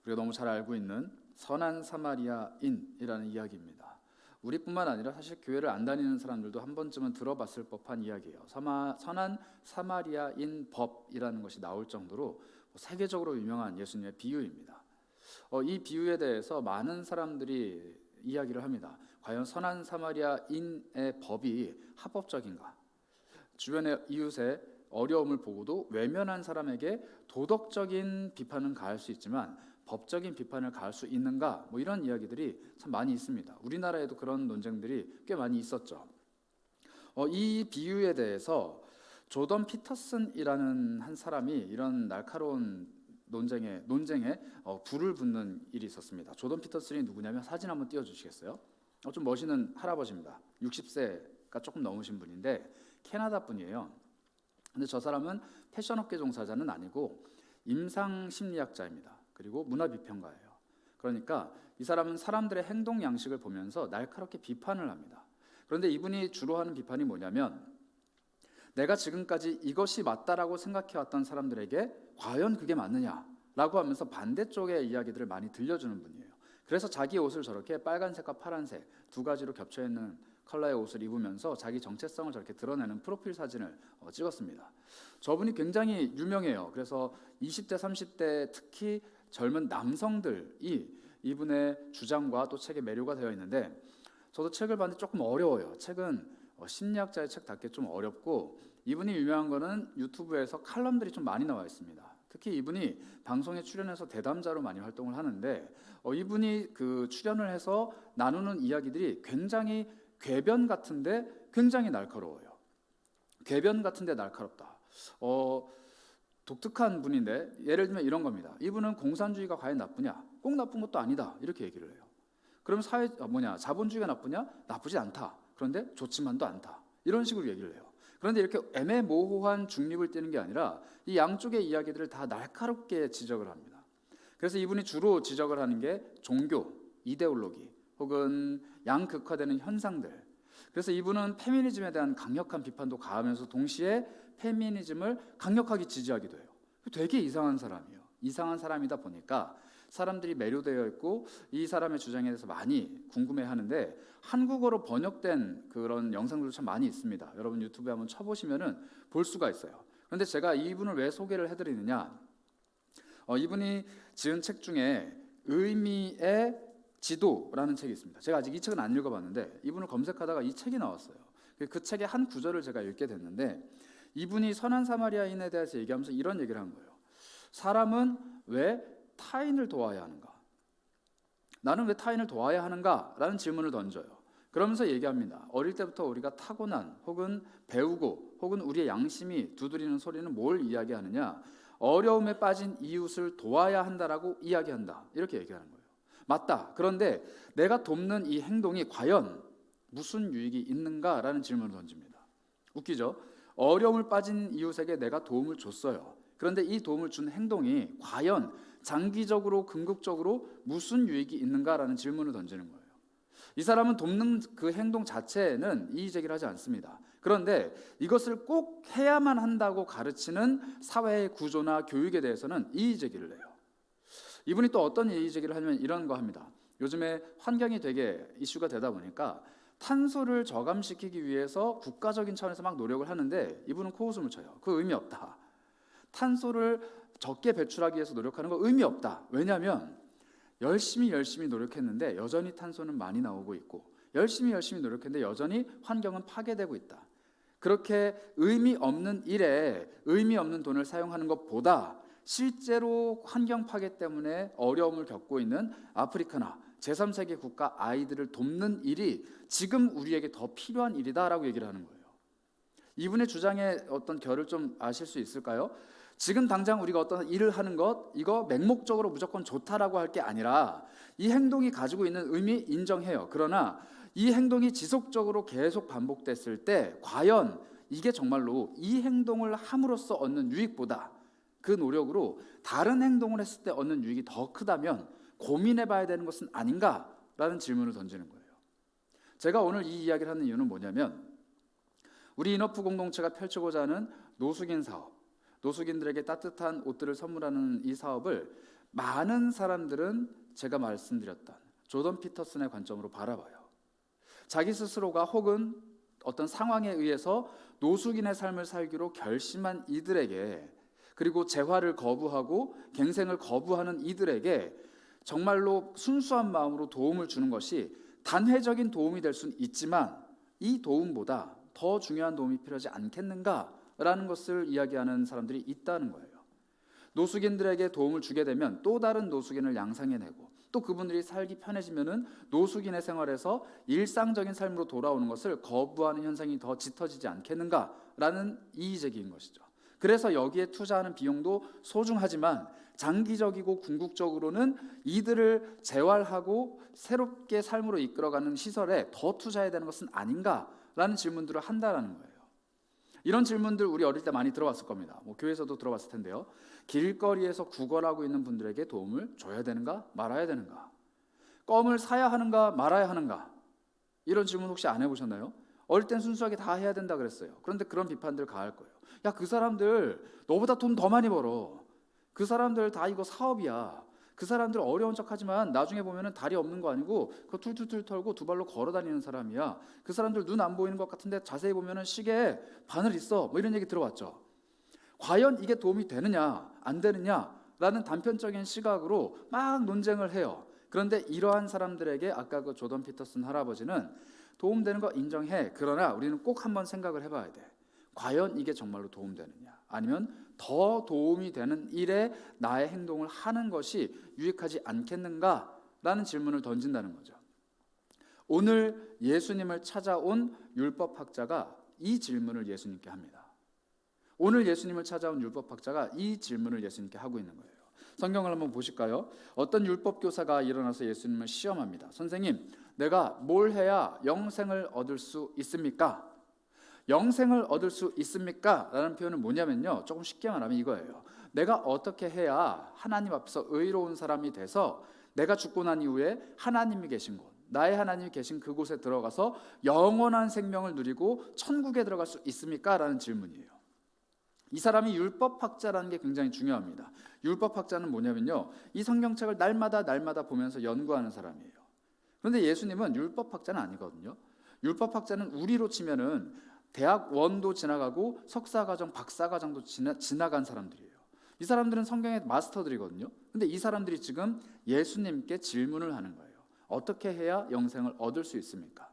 우리가 너무 잘 알고 있는 선한 사마리아인이라는 이야기입니다. 우리뿐만 아니라 사실 교회를 안 다니는 사람들도 한 번쯤은 들어봤을 법한 이야기예요. 선한 사마리아인 법이라는 것이 나올 정도로 세계적으로 유명한 예수님의 비유입니다. 이 비유에 대해서 많은 사람들이 이야기를 합니다. 과연 선한 사마리아인의 법이 합법적인가? 주변의 이웃의 어려움을 보고도 외면한 사람에게 도덕적인 비판은 가할 수 있지만 법적인 비판을 가할 수 있는가? 이런 이야기들이 참 많이 있습니다. 우리나라에도 그런 논쟁들이 꽤 많이 있었죠. 이 비유에 대해서 조던 피터슨이라는 한 사람이 이런 날카로운 논쟁에 불을 붙는 일이 있었습니다. 조던 피터슨이 누구냐면 사진 한번 띄워주시겠어요? 좀 멋있는 할아버지입니다. 60세가 조금 넘으신 분인데 캐나다 분이에요. 근데 저 사람은 패션업계 종사자는 아니고 임상심리학자입니다. 그리고 문화비평가예요. 그러니까 이 사람은 사람들의 행동 양식을 보면서 날카롭게 비판을 합니다. 그런데 이분이 주로 하는 비판이 뭐냐면 내가 지금까지 이것이 맞다라고 생각해왔던 사람들에게 과연 그게 맞느냐라고 하면서 반대쪽의 이야기들을 많이 들려주는 분이에요. 그래서 자기 옷을 저렇게 빨간색과 파란색 두 가지로 겹쳐있는 컬러의 옷을 입으면서 자기 정체성을 저렇게 드러내는 프로필 사진을 찍었습니다. 저분이 굉장히 유명해요. 그래서 20대, 30대 특히 젊은 남성들이 이분의 주장과 또 책에 매료가 되어 있는데 저도 책을 봤는데 조금 어려워요. 책은 심리학자의 책답게 좀 어렵고 이분이 유명한 거는 유튜브에서 칼럼들이 좀 많이 나와 있습니다. 특히 이분이 방송에 출연해서 대담자로 많이 활동을 하는데 이분이 그 출연을 해서 나누는 이야기들이 굉장히 궤변 같은데 굉장히 날카로워요. 궤변 같은데 날카롭다. 독특한 분인데 예를 들면 이런 겁니다. 이분은 공산주의가 과연 나쁘냐? 꼭 나쁜 것도 아니다. 이렇게 얘기를 해요. 그럼 자본주의가 나쁘냐? 나쁘지 않다. 그런데 좋지만도 않다. 이런 식으로 얘기를 해요. 그런데 이렇게 애매모호한 중립을 띠는 게 아니라 이 양쪽의 이야기들을 다 날카롭게 지적을 합니다. 그래서 이분이 주로 지적을 하는 게 종교, 이데올로기 혹은 양극화되는 현상들. 그래서 이분은 페미니즘에 대한 강력한 비판도 가하면서 동시에 페미니즘을 강력하게 지지하기도 해요. 되게 이상한 사람이에요. 이상한 사람이다 보니까 사람들이 매료되어 있고 이 사람의 주장에 대해서 많이 궁금해하는데 한국어로 번역된 그런 영상들도 참 많이 있습니다. 여러분 유튜브에 한번 쳐보시면은 볼 수가 있어요. 그런데 제가 이분을 왜 소개를 해드리느냐? 이분이 지은 책 중에 의미의 지도라는 책이 있습니다. 제가 아직 이 책은 안 읽어봤는데 이분을 검색하다가 이 책이 나왔어요. 그 책의 한 구절을 제가 읽게 됐는데 이분이 선한 사마리아인에 대해서 얘기하면서 이런 얘기를 한 거예요. 사람은 왜 타인을 도와야 하는가? 나는 왜 타인을 도와야 하는가? 라는 질문을 던져요. 그러면서 얘기합니다. 어릴 때부터 우리가 타고난 혹은 배우고 혹은 우리의 양심이 두드리는 소리는 뭘 이야기하느냐? 어려움에 빠진 이웃을 도와야 한다라고 이야기한다. 이렇게 얘기하는 거예요. 맞다. 그런데 내가 돕는 이 행동이 과연 무슨 유익이 있는가라는 질문을 던집니다. 웃기죠? 어려움을 빠진 이웃에게 내가 도움을 줬어요. 그런데 이 도움을 준 행동이 과연 장기적으로 궁극적으로 무슨 유익이 있는가라는 질문을 던지는 거예요. 이 사람은 돕는 그 행동 자체는 이의제기를 하지 않습니다. 그런데 이것을 꼭 해야만 한다고 가르치는 사회의 구조나 교육에 대해서는 이의제기를 해요. 이분이 또 어떤 이의제기를 하냐면 이런 거 합니다. 요즘에 환경이 되게 이슈가 되다 보니까 탄소를 저감시키기 위해서 국가적인 차원에서 막 노력을 하는데 이분은 코웃음을 쳐요. 그 의미 없다. 탄소를 적게 배출하기 위해서 노력하는 거 의미 없다. 왜냐하면 열심히 노력했는데 여전히 탄소는 많이 나오고 있고 열심히 노력했는데 여전히 환경은 파괴되고 있다. 그렇게 의미 없는 일에 의미 없는 돈을 사용하는 것보다 실제로 환경 파괴 때문에 어려움을 겪고 있는 아프리카나 제3세계 국가 아이들을 돕는 일이 지금 우리에게 더 필요한 일이다라고 얘기를 하는 거예요. 이분의 주장의 어떤 결을 좀 아실 수 있을까요? 지금 당장 우리가 어떤 일을 하는 것 이거 맹목적으로 무조건 좋다라고 할 게 아니라 이 행동이 가지고 있는 의미 인정해요. 그러나 이 행동이 지속적으로 계속 반복됐을 때 과연 이게 정말로 이 행동을 함으로써 얻는 유익보다 그 노력으로 다른 행동을 했을 때 얻는 유익이 더 크다면 고민해봐야 되는 것은 아닌가라는 질문을 던지는 거예요. 제가 오늘 이 이야기를 하는 이유는 뭐냐면 우리 인어프 공동체가 펼치고자 하는 노숙인 사업, 노숙인들에게 따뜻한 옷들을 선물하는 이 사업을 많은 사람들은 제가 말씀드렸던 조던 피터슨의 관점으로 바라봐요. 자기 스스로가 혹은 어떤 상황에 의해서 노숙인의 삶을 살기로 결심한 이들에게, 그리고 재활을 거부하고 갱생을 거부하는 이들에게 정말로 순수한 마음으로 도움을 주는 것이 단회적인 도움이 될 수는 있지만 이 도움보다 더 중요한 도움이 필요하지 않겠는가라는 것을 이야기하는 사람들이 있다는 거예요. 노숙인들에게 도움을 주게 되면 또 다른 노숙인을 양성해내고 또 그분들이 살기 편해지면은 노숙인의 생활에서 일상적인 삶으로 돌아오는 것을 거부하는 현상이 더 짙어지지 않겠는가라는 이의제기인 것이죠. 그래서 여기에 투자하는 비용도 소중하지만 장기적이고 궁극적으로는 이들을 재활하고 새롭게 삶으로 이끌어가는 시설에 더 투자해야 되는 것은 아닌가라는 질문들을 한다라는 거예요. 이런 질문들 우리 어릴 때 많이 들어봤을 겁니다. 교회에서도 들어봤을 텐데요. 길거리에서 구걸하고 있는 분들에게 도움을 줘야 되는가 말아야 되는가? 껌을 사야 하는가 말아야 하는가? 이런 질문 혹시 안 해보셨나요? 어릴 땐 순수하게 다 해야 된다 그랬어요. 그런데 그런 비판들 가할 거예요. 야, 그 사람들 너보다 돈 더 많이 벌어. 그 사람들 다 이거 사업이야. 그 사람들 어려운 척하지만 나중에 보면은 다리 없는 거 아니고 그거 툴툴툴 털고 두 발로 걸어 다니는 사람이야. 그 사람들 눈 안 보이는 것 같은데 자세히 보면은 시계에 바늘 있어. 뭐 이런 얘기 들어봤죠. 과연 이게 도움이 되느냐 안 되느냐라는 단편적인 시각으로 막 논쟁을 해요. 그런데 이러한 사람들에게 아까 그 조던 피터슨 할아버지는 도움되는 거 인정해. 그러나 우리는 꼭 한번 생각을 해봐야 돼. 과연 이게 정말로 도움되느냐, 아니면 더 도움이 되는 일에 나의 행동을 하는 것이 유익하지 않겠는가라는 질문을 던진다는 거죠. 오늘 예수님을 찾아온 율법학자가 이 질문을 예수님께 합니다. 오늘 예수님을 찾아온 율법학자가 이 질문을 예수님께 하고 있는 거예요. 성경을 한번 보실까요? 어떤 율법교사가 일어나서 예수님을 시험합니다. 선생님, 내가 뭘 해야 영생을 얻을 수 있습니까? 영생을 얻을 수 있습니까? 라는 표현은 뭐냐면요, 조금 쉽게 말하면 이거예요. 내가 어떻게 해야 하나님 앞에서 의로운 사람이 돼서 내가 죽고 난 이후에 하나님이 계신 곳, 나의 하나님이 계신 그곳에 들어가서 영원한 생명을 누리고 천국에 들어갈 수 있습니까? 라는 질문이에요. 이 사람이 율법학자라는 게 굉장히 중요합니다. 율법학자는 뭐냐면요, 이 성경책을 날마다 보면서 연구하는 사람이에요. 그런데 예수님은 율법학자는 아니거든요. 율법학자는 우리로 치면은 대학원도 지나가고 석사과정, 박사과정도 지나간 사람들이에요. 이 사람들은 성경의 마스터들이거든요. 근데 이 사람들이 지금 예수님께 질문을 하는 거예요. 어떻게 해야 영생을 얻을 수 있습니까?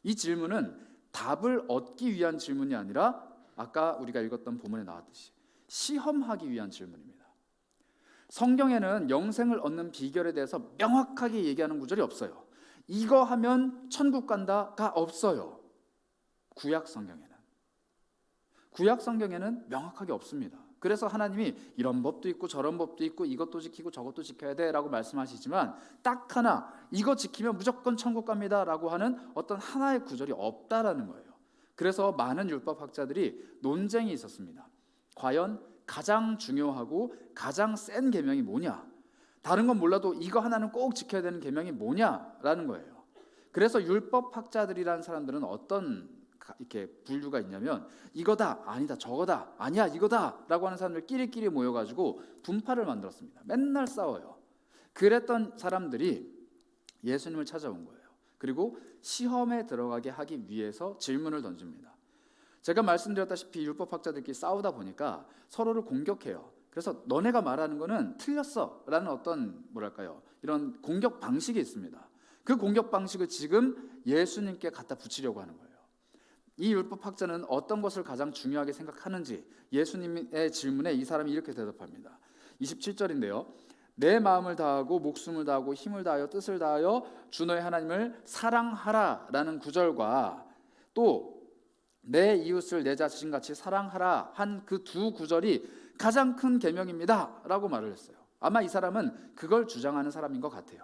이 질문은 답을 얻기 위한 질문이 아니라 아까 우리가 읽었던 본문에 나왔듯이 시험하기 위한 질문입니다. 성경에는 영생을 얻는 비결에 대해서 명확하게 얘기하는 구절이 없어요. 이거 하면 천국 간다가 없어요. 구약 성경에는 명확하게 없습니다. 그래서 하나님이 이런 법도 있고 저런 법도 있고 이것도 지키고 저것도 지켜야 돼 라고 말씀하시지만 딱 하나, 이거 지키면 무조건 천국 갑니다 라고 하는 어떤 하나의 구절이 없다라는 거예요. 그래서 많은 율법학자들이 논쟁이 있었습니다. 과연 가장 중요하고 가장 센 계명이 뭐냐, 다른 건 몰라도 이거 하나는 꼭 지켜야 되는 계명이 뭐냐라는 거예요. 그래서 율법학자들이라는 사람들은 어떤 이렇게 분류가 있냐면 이거다, 아니다, 저거다, 아니야, 이거다 라고 하는 사람들 끼리끼리 모여가지고 분파를 만들었습니다. 맨날 싸워요. 그랬던 사람들이 예수님을 찾아온 거예요. 그리고 시험에 들어가게 하기 위해서 질문을 던집니다. 제가 말씀드렸다시피 율법학자들끼리 싸우다 보니까 서로를 공격해요. 그래서 너네가 말하는 거는 틀렸어 라는 어떤 이런 공격 방식이 있습니다. 그 공격 방식을 지금 예수님께 갖다 붙이려고 하는 거예요. 이 율법학자는 어떤 것을 가장 중요하게 생각하는지 예수님의 질문에 이 사람이 이렇게 대답합니다. 27절인데요. 내 마음을 다하고 목숨을 다하고 힘을 다하여 뜻을 다하여 주 너의 하나님을 사랑하라 라는 구절과 또 내 이웃을 내 자신같이 사랑하라 한 그 두 구절이 가장 큰 계명입니다 라고 말을 했어요. 아마 이 사람은 그걸 주장하는 사람인 것 같아요.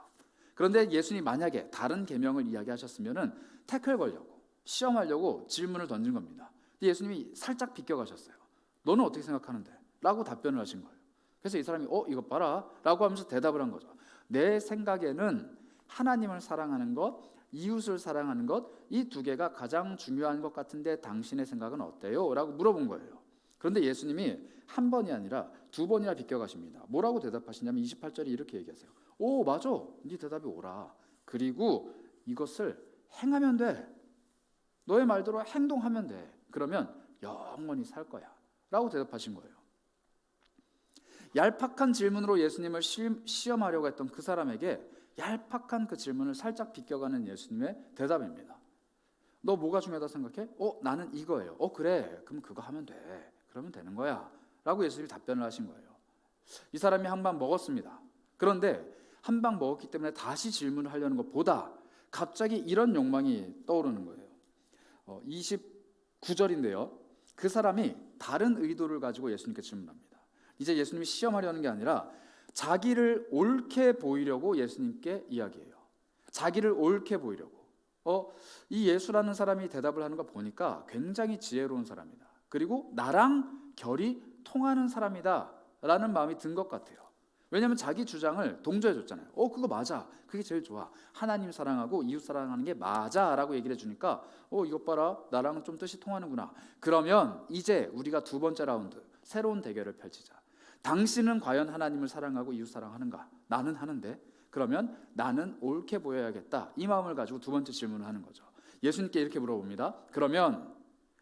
그런데 예수님이 만약에 다른 계명을 이야기하셨으면 태클 걸려고, 시험하려고 질문을 던진 겁니다. 근데 예수님이 살짝 비껴가셨어요. 너는 어떻게 생각하는데? 라고 답변을 하신 거예요. 그래서 이 사람이 이것 봐라 라고 하면서 대답을 한 거죠. 내 생각에는 하나님을 사랑하는 것, 이웃을 사랑하는 것, 이 두 개가 가장 중요한 것 같은데 당신의 생각은 어때요? 라고 물어본 거예요. 그런데 예수님이 한 번이 아니라 두 번이나 비껴가십니다. 뭐라고 대답하시냐면 28절에 이렇게 얘기하세요. 오, 맞아. 네 대답이 옳아. 그리고 이것을 행하면 돼. 너의 말대로 행동하면 돼. 그러면 영원히 살 거야. 라고 대답하신 거예요. 얄팍한 질문으로 예수님을 시험하려고 했던 그 사람에게 얄팍한 그 질문을 살짝 비껴가는 예수님의 대답입니다. 너 뭐가 중요하다 생각해? 나는 이거예요. 그래. 그럼 그거 하면 돼. 그러면 되는 거야. 라고 예수님이 답변을 하신 거예요. 이 사람이 한 방 먹었습니다. 그런데 한 방 먹었기 때문에 다시 질문을 하려는 것보다 갑자기 이런 욕망이 떠오르는 거예요. 29절인데요. 그 사람이 다른 의도를 가지고 예수님께 질문합니다. 이제 예수님이 시험하려는 게 아니라 자기를 옳게 보이려고 예수님께 이야기해요. 자기를 옳게 보이려고. 이 예수라는 사람이 대답을 하는 거 보니까 굉장히 지혜로운 사람이다. 그리고 나랑 결이 통하는 사람이다 라는 마음이 든 것 같아요. 왜냐하면 자기 주장을 동조해 줬잖아요. 그거 맞아. 그게 제일 좋아. 하나님 사랑하고 이웃 사랑하는 게 맞아 라고 얘기를 해주니까 이것 봐라. 나랑은 좀 뜻이 통하는구나. 그러면 이제 우리가 두 번째 라운드 새로운 대결을 펼치자. 당신은 과연 하나님을 사랑하고 이웃 사랑하는가? 나는 하는데. 그러면 나는 옳게 보여야겠다. 이 마음을 가지고 두 번째 질문을 하는 거죠. 예수님께 이렇게 물어봅니다. 그러면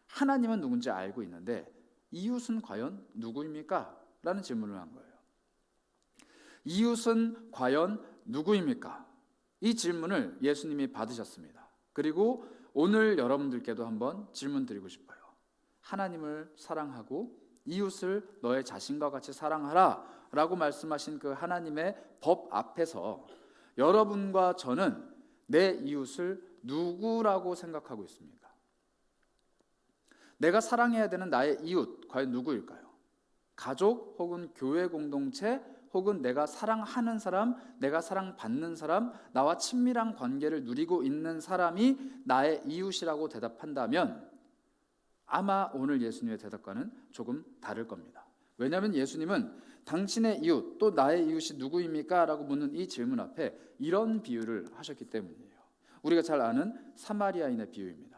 하나님은 누군지 알고 있는데 이웃은 과연 누구입니까? 라는 질문을 한 거예요. 이웃은 과연 누구입니까? 이 질문을 예수님이 받으셨습니다. 그리고 오늘 여러분들께도 한번 질문 드리고 싶어요. 하나님을 사랑하고 이웃을 너의 자신과 같이 사랑하라 라고 말씀하신 그 하나님의 법 앞에서 여러분과 저는 내 이웃을 누구라고 생각하고 있습니까? 내가 사랑해야 되는 나의 이웃 과연 누구일까요? 가족 혹은 교회 공동체 혹은 내가 사랑하는 사람, 내가 사랑받는 사람, 나와 친밀한 관계를 누리고 있는 사람이 나의 이웃이라고 대답한다면 아마 오늘 예수님의 대답과는 조금 다를 겁니다. 왜냐하면 예수님은 당신의 이웃 또 나의 이웃이 누구입니까? 라고 묻는 이 질문 앞에 이런 비유를 하셨기 때문이에요. 우리가 잘 아는 사마리아인의 비유입니다.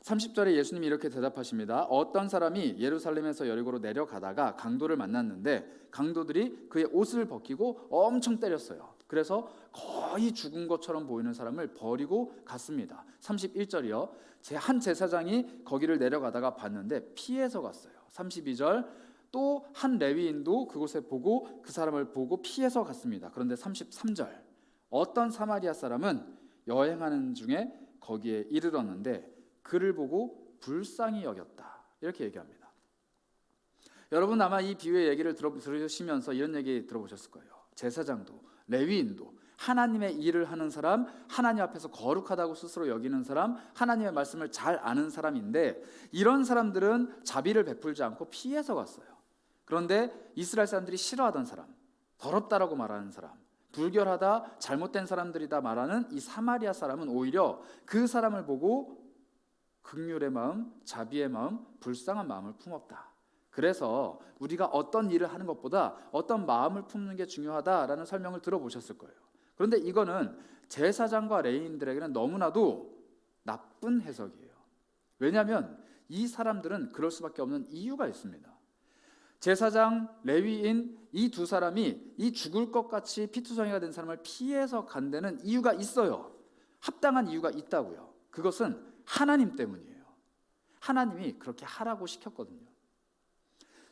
30절에 예수님이 이렇게 대답하십니다. 어떤 사람이 예루살렘에서 여리고로 내려가다가 강도를 만났는데 강도들이 그의 옷을 벗기고 엄청 때렸어요. 그래서 거의 죽은 것처럼 보이는 사람을 버리고 갔습니다. 31절이요. 한 제사장이 거기를 내려가다가 봤는데 피해서 갔어요. 32절 또 한 레위인도 그곳에 보고 그 사람을 보고 피해서 갔습니다. 그런데 33절 어떤 사마리아 사람은 여행하는 중에 거기에 이르렀는데 그를 보고 불쌍히 여겼다. 이렇게 얘기합니다. 여러분 아마 이 비유의 얘기를 들으시면서 이런 얘기 들어보셨을 거예요. 제사장도 레위인도 하나님의 일을 하는 사람, 하나님 앞에서 거룩하다고 스스로 여기는 사람, 하나님의 말씀을 잘 아는 사람인데 이런 사람들은 자비를 베풀지 않고 피해서 갔어요. 그런데 이스라엘 사람들이 싫어하던 사람, 더럽다라고 말하는 사람, 불결하다, 잘못된 사람들이다 말하는 이 사마리아 사람은 오히려 그 사람을 보고 긍휼의 마음, 자비의 마음, 불쌍한 마음을 품었다. 그래서 우리가 어떤 일을 하는 것보다 어떤 마음을 품는 게 중요하다라는 설명을 들어보셨을 거예요. 그런데 이거는 제사장과 레위인들에게는 너무나도 나쁜 해석이에요. 왜냐하면 이 사람들은 그럴 수밖에 없는 이유가 있습니다. 제사장, 레위인 이 두 사람이 이 죽을 것 같이 피투성이가 된 사람을 피해서 간 데는 이유가 있어요. 합당한 이유가 있다고요. 그것은 하나님 때문이에요. 하나님이 그렇게 하라고 시켰거든요.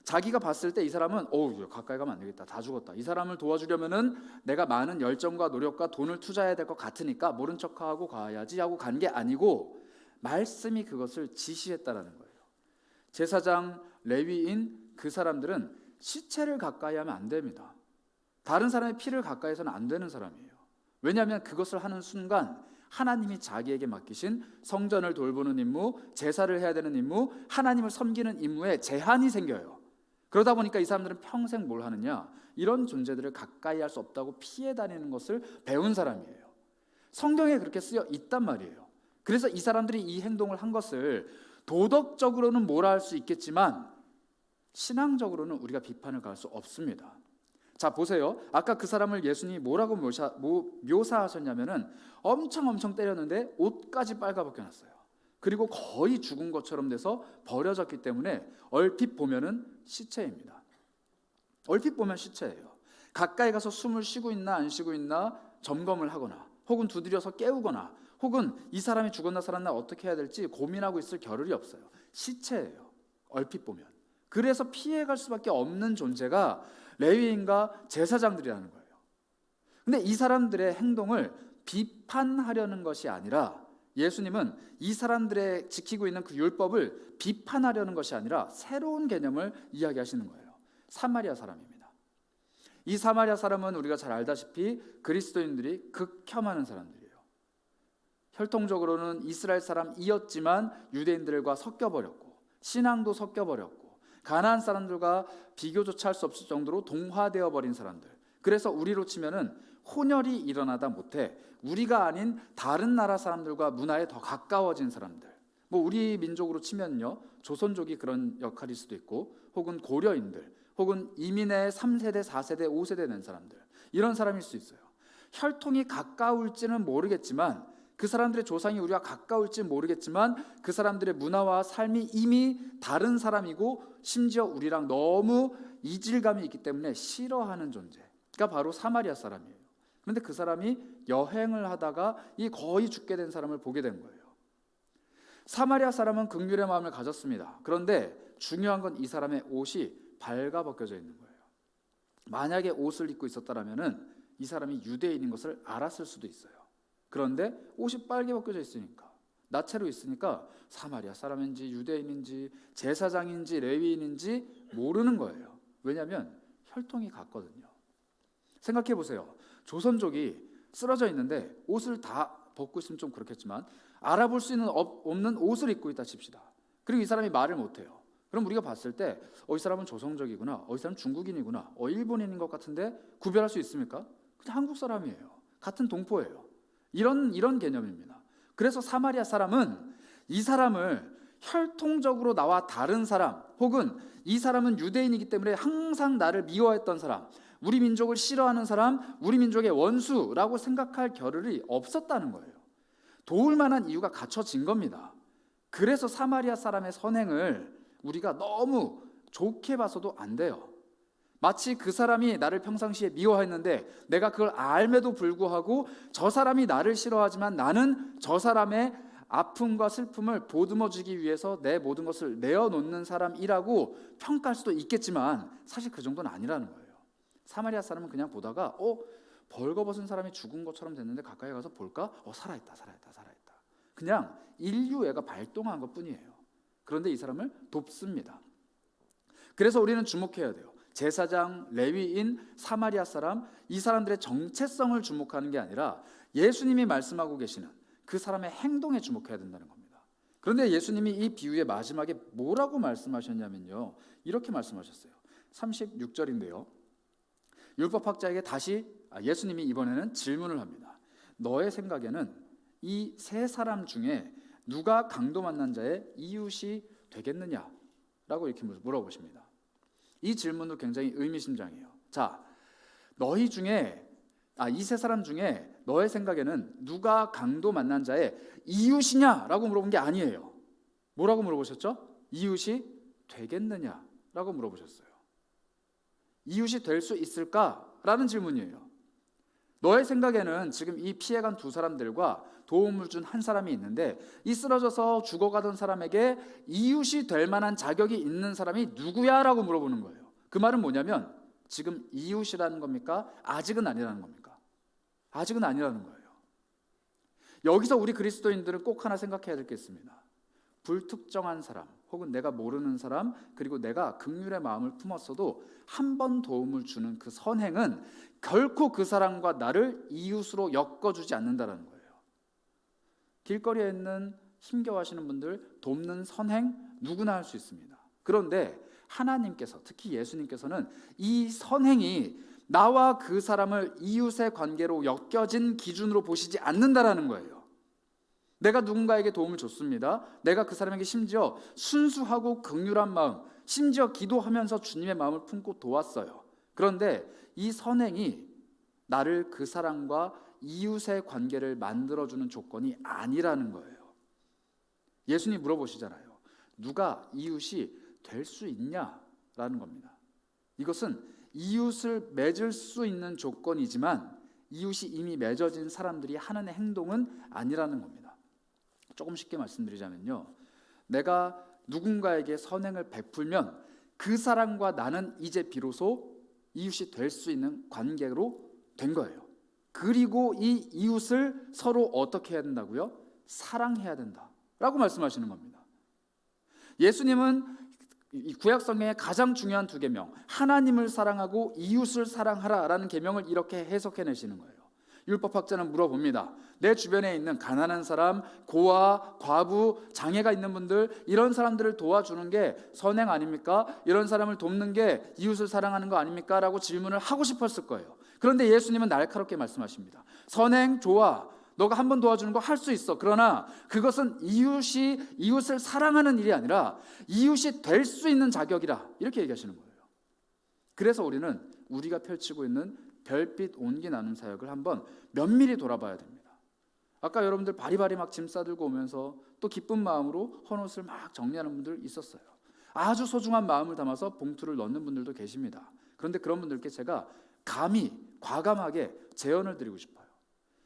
자기가 봤을 때 이 사람은 가까이 가면 안 되겠다. 다 죽었다. 이 사람을 도와주려면은 내가 많은 열정과 노력과 돈을 투자해야 될 것 같으니까 모른 척하고 가야지 하고 간 게 아니고 말씀이 그것을 지시했다라는 거예요. 제사장, 레위인 그 사람들은 시체를 가까이 하면 안 됩니다. 다른 사람의 피를 가까이 해서는 안 되는 사람이에요. 왜냐하면 그것을 하는 순간 하나님이 자기에게 맡기신 성전을 돌보는 임무, 제사를 해야 되는 임무, 하나님을 섬기는 임무에 제한이 생겨요. 그러다 보니까 이 사람들은 평생 뭘 하느냐? 이런 존재들을 가까이 할 수 없다고 피해 다니는 것을 배운 사람이에요. 성경에 그렇게 쓰여 있단 말이에요. 그래서 이 사람들이 이 행동을 한 것을 도덕적으로는 뭐라 할 수 있겠지만 신앙적으로는 우리가 비판을 가할 수 없습니다. 자 보세요. 아까 그 사람을 예수님이 뭐라고 묘사하셨냐면은 엄청 때렸는데 옷까지 빨가벗겨놨어요. 그리고 거의 죽은 것처럼 돼서 버려졌기 때문에 얼핏 보면은 시체입니다. 얼핏 보면 시체예요. 가까이 가서 숨을 쉬고 있나 안 쉬고 있나 점검을 하거나 혹은 두드려서 깨우거나 혹은 이 사람이 죽었나 살았나 어떻게 해야 될지 고민하고 있을 겨를이 없어요. 시체예요. 얼핏 보면. 그래서 피해갈 수밖에 없는 존재가 레위인과 제사장들이라는 거예요. 근데 이 사람들의 행동을 비판하려는 것이 아니라 예수님은 이 사람들의 지키고 있는 그 율법을 비판하려는 것이 아니라 새로운 개념을 이야기하시는 거예요. 사마리아 사람입니다. 이 사마리아 사람은 우리가 잘 알다시피 그리스도인들이 극혐하는 사람들이에요. 혈통적으로는 이스라엘 사람이었지만 유대인들과 섞여버렸고 신앙도 섞여버렸고 가나안 사람들과 비교조차 할 수 없을 정도로 동화되어 버린 사람들. 그래서 우리로 치면은 혼혈이 일어나다 못해 우리가 아닌 다른 나라 사람들과 문화에 더 가까워진 사람들. 뭐 우리 민족으로 치면요 조선족이 그런 역할일 수도 있고 혹은 고려인들 혹은 이민의 3세대, 4세대, 5세대 된 사람들 이런 사람일 수 있어요. 혈통이 가까울지는 모르겠지만 그 사람들의 조상이 우리와 가까울지는 모르겠지만 그 사람들의 문화와 삶이 이미 다른 사람이고 심지어 우리랑 너무 이질감이 있기 때문에 싫어하는 존재가 바로 사마리아 사람이에요. 그런데 그 사람이 여행을 하다가 이 거의 죽게 된 사람을 보게 된 거예요. 사마리아 사람은 긍휼의 마음을 가졌습니다. 그런데 중요한 건 이 사람의 옷이 발가벗겨져 있는 거예요. 만약에 옷을 입고 있었다라면은 이 사람이 유대인인 것을 알았을 수도 있어요. 그런데 옷이 빨개 벗겨져 있으니까 나체로 있으니까 사마리아 사람인지 유대인인지 제사장인지 레위인인지 모르는 거예요. 왜냐하면 혈통이 같거든요. 생각해 보세요. 조선족이 쓰러져 있는데 옷을 다 벗고 있으면 좀 그렇겠지만 알아볼 수 있는 없는 옷을 입고 있다 칩시다. 그리고 이 사람이 말을 못해요. 그럼 우리가 봤을 때 이 사람은 조선족이구나, 이 사람은 중국인이구나, 일본인인 것 같은데 구별할 수 있습니까? 그냥 한국 사람이에요. 같은 동포예요. 이런 개념입니다. 그래서 사마리아 사람은 이 사람을 혈통적으로 나와 다른 사람 혹은 이 사람은 유대인이기 때문에 항상 나를 미워했던 사람, 우리 민족을 싫어하는 사람, 우리 민족의 원수라고 생각할 겨를이 없었다는 거예요. 도울 만한 이유가 갖춰진 겁니다. 그래서 사마리아 사람의 선행을 우리가 너무 좋게 봐서도 안 돼요. 마치 그 사람이 나를 평상시에 미워했는데 내가 그걸 알매도 불구하고 저 사람이 나를 싫어하지만 나는 저 사람의 아픔과 슬픔을 보듬어주기 위해서 내 모든 것을 내어놓는 사람이라고 평가할 수도 있겠지만 사실 그 정도는 아니라는 거예요. 사마리아 사람은 그냥 보다가 벌거벗은 사람이 죽은 것처럼 됐는데 가까이 가서 볼까? 살아있다. 그냥 인류애가 발동한 것뿐이에요. 그런데 이 사람을 돕습니다. 그래서 우리는 주목해야 돼요. 제사장, 레위인, 사마리아 사람, 이 사람들의 정체성을 주목하는 게 아니라 예수님이 말씀하고 계시는 그 사람의 행동에 주목해야 된다는 겁니다. 그런데 예수님이 이 비유의 마지막에 뭐라고 말씀하셨냐면요, 이렇게 말씀하셨어요. 36절인데요 율법학자에게 다시 예수님이 이번에는 질문을 합니다. 너의 생각에는 이 세 사람 중에 누가 강도 만난 자의 이웃이 되겠느냐라고 이렇게 물어보십니다. 이 질문도 굉장히 의미심장해요. 자, 너희 중에 이 세 사람 중에 너의 생각에는 누가 강도 만난 자의 이웃이냐라고 물어본 게 아니에요. 뭐라고 물어보셨죠? 이웃이 되겠느냐라고 물어보셨어요. 이웃이 될 수 있을까라는 질문이에요. 너의 생각에는 지금 이 피해간 두 사람들과 도움을 준 한 사람이 있는데 이 쓰러져서 죽어가던 사람에게 이웃이 될 만한 자격이 있는 사람이 누구야? 라고 물어보는 거예요. 그 말은 뭐냐면 지금 이웃이라는 겁니까? 아직은 아니라는 겁니까? 아직은 아니라는 거예요. 여기서 우리 그리스도인들은 꼭 하나 생각해야 될 게 있습니다. 불특정한 사람 혹은 내가 모르는 사람 그리고 내가 긍휼의 마음을 품었어도 한 번 도움을 주는 그 선행은 결코 그 사람과 나를 이웃으로 엮어주지 않는다는 거예요. 길거리에 있는 힘겨워하시는 분들 돕는 선행 누구나 할 수 있습니다. 그런데 하나님께서 특히 예수님께서는 이 선행이 나와 그 사람을 이웃의 관계로 엮여진 기준으로 보시지 않는다라는 거예요. 내가 누군가에게 도움을 줬습니다. 내가 그 사람에게 심지어 순수하고 긍휼한 마음, 심지어 기도하면서 주님의 마음을 품고 도왔어요. 그런데 이 선행이 나를 그 사람과 이웃의 관계를 만들어주는 조건이 아니라는 거예요. 예수님이 물어보시잖아요. 누가 이웃이 될 수 있냐라는 겁니다. 이것은 이웃을 맺을 수 있는 조건이지만 이웃이 이미 맺어진 사람들이 하는 행동은 아니라는 겁니다. 조금 쉽게 말씀드리자면요, 내가 누군가에게 선행을 베풀면 그 사람과 나는 이제 비로소 이웃이 될 수 있는 관계로 된 거예요. 그리고 이 이웃을 서로 어떻게 해야 된다고요? 사랑해야 된다라고 말씀하시는 겁니다. 예수님은 이 구약 성경의 가장 중요한 두 계명, 하나님을 사랑하고 이웃을 사랑하라라는 계명을 이렇게 해석해내시는 거예요. 율법학자는 물어봅니다. 내 주변에 있는 가난한 사람, 고아, 과부, 장애가 있는 분들, 이런 사람들을 도와주는 게 선행 아닙니까? 이런 사람을 돕는 게 이웃을 사랑하는 거 아닙니까? 라고 질문을 하고 싶었을 거예요. 그런데 예수님은 날카롭게 말씀하십니다. 선행 좋아, 너가 한 번 도와주는 거 할 수 있어. 그러나 그것은 이웃을 사랑하는 일이 아니라 이웃이 될 수 있는 자격이라, 이렇게 얘기하시는 거예요. 그래서 우리는 우리가 펼치고 있는 별빛 온기 나눔 사역을 한번 면밀히 돌아봐야 됩니다. 아까 여러분들 바리바리 막 짐 싸들고 오면서 또 기쁜 마음으로 헌옷을 막 정리하는 분들 있었어요. 아주 소중한 마음을 담아서 봉투를 넣는 분들도 계십니다. 그런데 그런 분들께 제가 감히 과감하게 제언을 드리고 싶어요.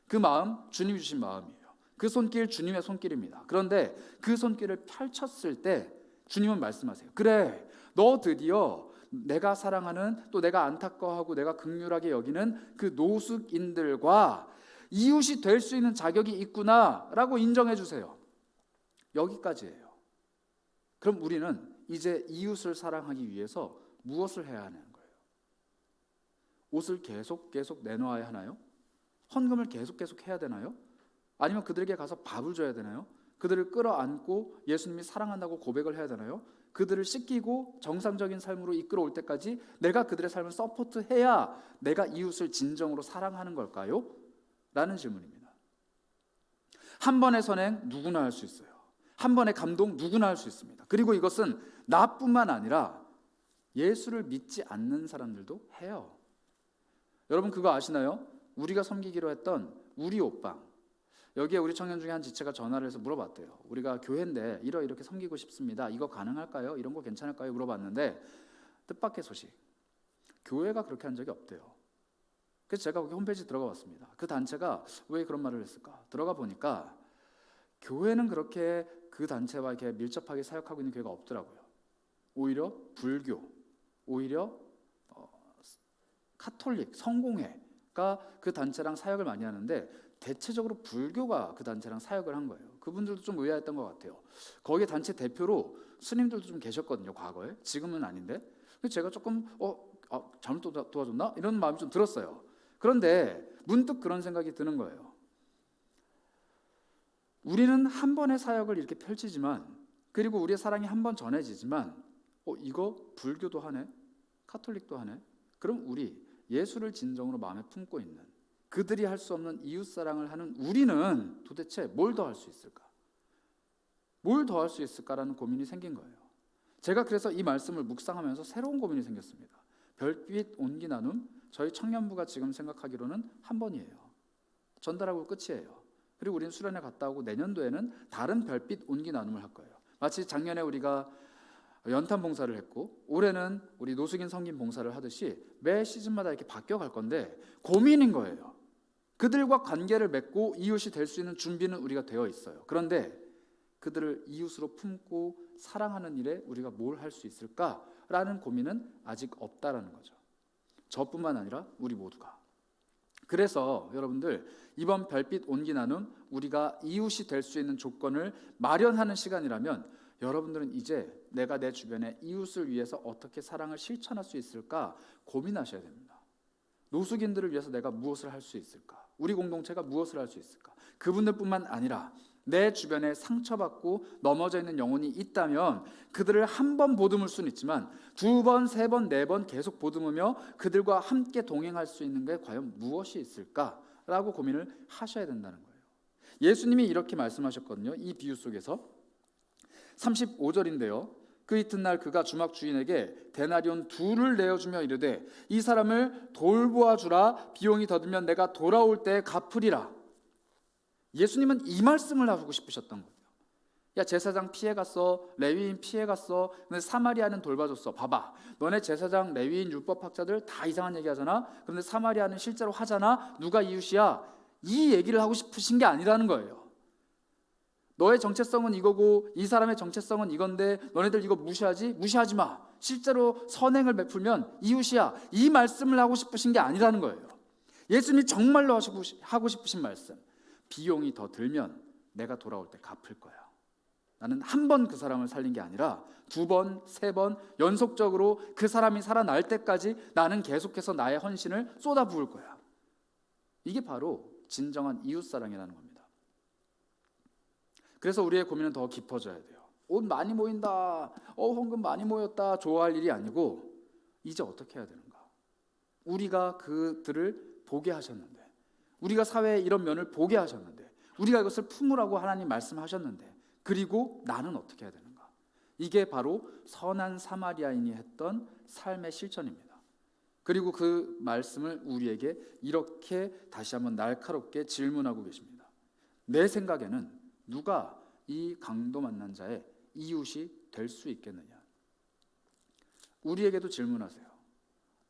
그 마음 주님이 주신 마음이에요. 그 손길 주님의 손길입니다. 그런데 그 손길을 펼쳤을 때 주님은 말씀하세요. 그래, 너 드디어 내가 사랑하는, 또 내가 안타까워하고 내가 긍휼하게 여기는 그 노숙인들과 이웃이 될 수 있는 자격이 있구나라고 인정해 주세요. 여기까지예요. 그럼 우리는 이제 이웃을 사랑하기 위해서 무엇을 해야 하는 거예요? 옷을 계속 내놓아야 하나요? 헌금을 계속 해야 되나요? 아니면 그들에게 가서 밥을 줘야 되나요? 그들을 끌어안고 예수님이 사랑한다고 고백을 해야 되나요? 그들을 씻기고 정상적인 삶으로 이끌어올 때까지 내가 그들의 삶을 서포트해야 내가 이웃을 진정으로 사랑하는 걸까요? 라는 질문입니다. 한 번의 선행 누구나 할 수 있어요. 한 번의 감동 누구나 할 수 있습니다. 그리고 이것은 나뿐만 아니라 예수를 믿지 않는 사람들도 해요. 여러분 그거 아시나요? 우리가 섬기기로 했던 우리 옷방, 여기에 우리 청년 중에 한 지체가 전화를 해서 물어봤대요. 우리가 교회인데 이렇게 섬기고 싶습니다. 이거 가능할까요? 이런 거 괜찮을까요? 물어봤는데 뜻밖의 소식, 교회가 그렇게 한 적이 없대요. 그래서 제가 거기 홈페이지 들어가 봤습니다. 그 단체가 왜 그런 말을 했을까? 들어가 보니까 교회는 그렇게 그 단체와 이렇게 밀접하게 사역하고 있는 교회가 없더라고요. 오히려 불교, 오히려 카톨릭, 성공회가 그 단체랑 사역을 많이 하는데 대체적으로 불교가 그 단체랑 사역을 한 거예요. 그분들도 좀 의아했던 것 같아요. 거기에 단체 대표로 스님들도 좀 계셨거든요, 과거에. 지금은 아닌데. 제가 조금 잘못 도와줬나? 이런 마음이 좀 들었어요. 그런데 문득 그런 생각이 드는 거예요. 우리는 한 번의 사역을 이렇게 펼치지만, 그리고 우리의 사랑이 한 번 전해지지만 이거 불교도 하네? 카톨릭도 하네? 그럼 우리 예수를 진정으로 마음에 품고 있는, 그들이 할 수 없는 이웃사랑을 하는 우리는 도대체 뭘 더 할 수 있을까? 뭘 더 할 수 있을까라는 고민이 생긴 거예요. 제가 그래서 이 말씀을 묵상하면서 새로운 고민이 생겼습니다. 별빛 온기 나눔, 저희 청년부가 지금 생각하기로는 한 번이에요. 전달하고 끝이에요. 그리고 우리는 수련회 갔다 오고 내년도에는 다른 별빛 온기 나눔을 할 거예요. 마치 작년에 우리가 연탄 봉사를 했고 올해는 우리 노숙인 성김 봉사를 하듯이 매 시즌마다 이렇게 바뀌어 갈 건데 고민인 거예요. 그들과 관계를 맺고 이웃이 될 수 있는 준비는 우리가 되어 있어요. 그런데 그들을 이웃으로 품고 사랑하는 일에 우리가 뭘 할 수 있을까라는 고민은 아직 없다라는 거죠. 저뿐만 아니라 우리 모두가. 그래서 여러분들 이번 별빛 온기 나눔, 우리가 이웃이 될 수 있는 조건을 마련하는 시간이라면 여러분들은 이제 내가 내 주변에 이웃을 위해서 어떻게 사랑을 실천할 수 있을까 고민하셔야 됩니다. 노숙인들을 위해서 내가 무엇을 할 수 있을까? 우리 공동체가 무엇을 할 수 있을까? 그분들뿐만 아니라 내 주변에 상처받고 넘어져 있는 영혼이 있다면 그들을 한 번 보듬을 수는 있지만 두 번, 세 번, 네 번 계속 보듬으며 그들과 함께 동행할 수 있는 게 과연 무엇이 있을까라고 고민을 하셔야 된다는 거예요. 예수님이 이렇게 말씀하셨거든요. 이 비유 속에서 35절인데요. 그 이튿날 그가 주막 주인에게 데나리온 2를 내어주며 이르되 이 사람을 돌보아 주라. 비용이 더 들면 내가 돌아올 때 갚으리라. 예수님은 이 말씀을 하고 싶으셨던 거예요. 야, 제사장 피해갔어, 레위인 피해갔어, 근데 사마리아는 돌봐줬어. 봐봐, 너네 제사장, 레위인, 율법학자들 다 이상한 얘기 하잖아. 그런데 사마리아는 실제로 하잖아. 누가 이웃이야? 이 얘기를 하고 싶으신 게 아니라는 거예요. 너의 정체성은 이거고 이 사람의 정체성은 이건데 너네들 이거 무시하지? 무시하지 마. 실제로 선행을 베풀면 이웃이야. 이 말씀을 하고 싶으신 게 아니라는 거예요. 예수님이 정말로 하고 싶으신 말씀. 비용이 더 들면 내가 돌아올 때 갚을 거야. 나는 한 번 그 사람을 살린 게 아니라 2번, 3번 연속적으로 그 사람이 살아날 때까지 나는 계속해서 나의 헌신을 쏟아부을 거야. 이게 바로 진정한 이웃사랑이라는 겁니다. 그래서 우리의 고민은 더 깊어져야 돼요. 옷 많이 모인다, 헌금 많이 모였다, 좋아할 일이 아니고 이제 어떻게 해야 되는가? 우리가 그들을 보게 하셨는데, 우리가 사회에 이런 면을 보게 하셨는데, 우리가 이것을 품으라고 하나님 말씀하셨는데, 그리고 나는 어떻게 해야 되는가? 이게 바로 선한 사마리아인이 했던 삶의 실천입니다. 그리고 그 말씀을 우리에게 이렇게 다시 한번 날카롭게 질문하고 계십니다. 내 생각에는 누가 이 강도 만난 자의 이웃이 될 수 있겠느냐? 우리에게도 질문하세요.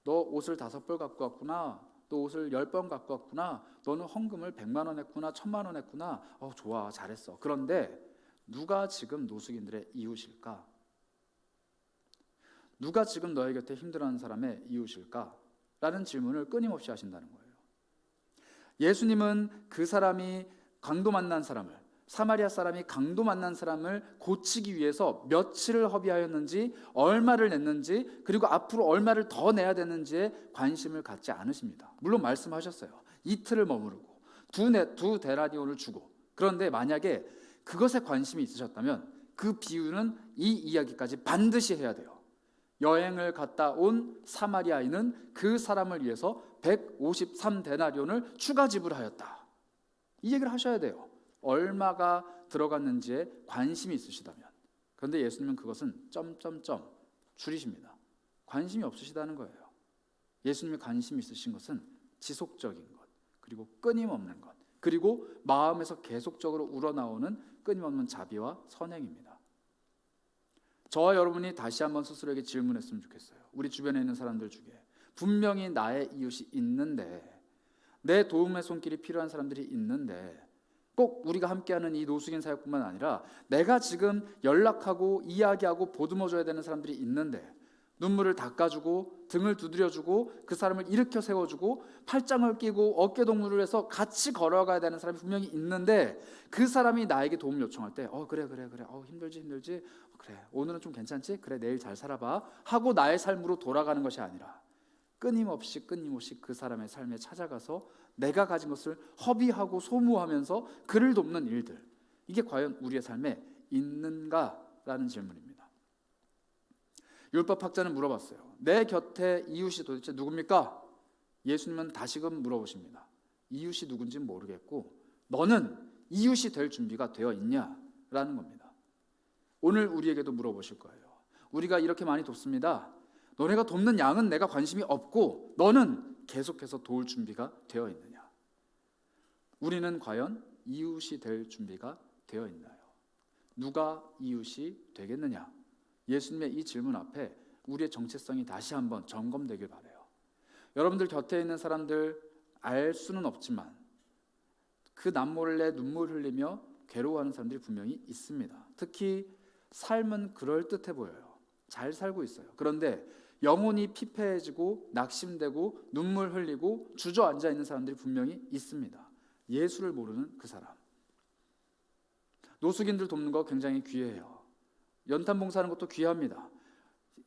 너 옷을 5벌 갖고 왔구나. 너 옷을 10번 갖고 왔구나. 너는 헌금을 100만 원 했구나. 1000만 원 했구나. 좋아, 잘했어. 그런데 누가 지금 노숙인들의 이웃일까? 누가 지금 너의 곁에 힘들어하는 사람의 이웃일까? 라는 질문을 끊임없이 하신다는 거예요. 예수님은 그 사람이 강도 만난 사람을, 사마리아 사람이 강도 만난 사람을 고치기 위해서 며칠을 허비하였는지, 얼마를 냈는지, 그리고 앞으로 얼마를 더 내야 되는지에 관심을 갖지 않으십니다. 물론 말씀하셨어요. 이틀을 머무르고 두 데나리온을 주고. 그런데 만약에 그것에 관심이 있으셨다면 그 비유는 이 이야기까지 반드시 해야 돼요. 여행을 갔다 온 사마리아인은 그 사람을 위해서 153데나리온을 추가 지불하였다. 이 얘기를 하셔야 돼요. 얼마가 들어갔는지에 관심이 있으시다면. 그런데 예수님은 그것은 점점점 줄이십니다. 관심이 없으시다는 거예요. 예수님이 관심이 있으신 것은 지속적인 것, 그리고 끊임없는 것, 그리고 마음에서 계속적으로 우러나오는 끊임없는 자비와 선행입니다. 저와 여러분이 다시 한번 스스로에게 질문했으면 좋겠어요. 우리 주변에 있는 사람들 중에 분명히 나의 이웃이 있는데, 내 도움의 손길이 필요한 사람들이 있는데, 꼭 우리가 함께하는 이 노숙인 사역뿐만 아니라 내가 지금 연락하고 이야기하고 보듬어줘야 되는 사람들이 있는데, 눈물을 닦아주고 등을 두드려주고 그 사람을 일으켜 세워주고 팔짱을 끼고 어깨 동무를 해서 같이 걸어가야 되는 사람이 분명히 있는데, 그 사람이 나에게 도움을 요청할 때 그래 힘들지 그래 오늘은 좀 괜찮지? 그래 내일 잘 살아봐 하고 나의 삶으로 돌아가는 것이 아니라 끊임없이 그 사람의 삶에 찾아가서 내가 가진 것을 허비하고 소모하면서 그를 돕는 일들, 이게 과연 우리의 삶에 있는가라는 질문입니다. 율법학자는 물어봤어요. 내 곁에 이웃이 도대체 누굽니까? 예수님은 다시금 물어보십니다. 이웃이 누군지는 모르겠고 너는 이웃이 될 준비가 되어 있냐라는 겁니다. 오늘 우리에게도 물어보실 거예요. 우리가 이렇게 많이 돕습니다. 너네가 돕는 양은 내가 관심이 없고 너는 계속해서 도울 준비가 되어 있느냐? 우리는 과연 이웃이 될 준비가 되어 있나요? 누가 이웃이 되겠느냐? 예수님의 이 질문 앞에 우리의 정체성이 다시 한번 점검되길 바라요. 여러분들 곁에 있는 사람들 알 수는 없지만 그 남몰래 눈물 흘리며 괴로워하는 사람들이 분명히 있습니다. 특히 삶은 그럴듯해 보여요. 잘 살고 있어요. 그런데 영혼이 피폐해지고 낙심되고 눈물 흘리고 주저앉아 있는 사람들이 분명히 있습니다. 예수를 모르는 그 사람. 노숙인들 돕는 거 굉장히 귀해요. 연탄 봉사하는 것도 귀합니다.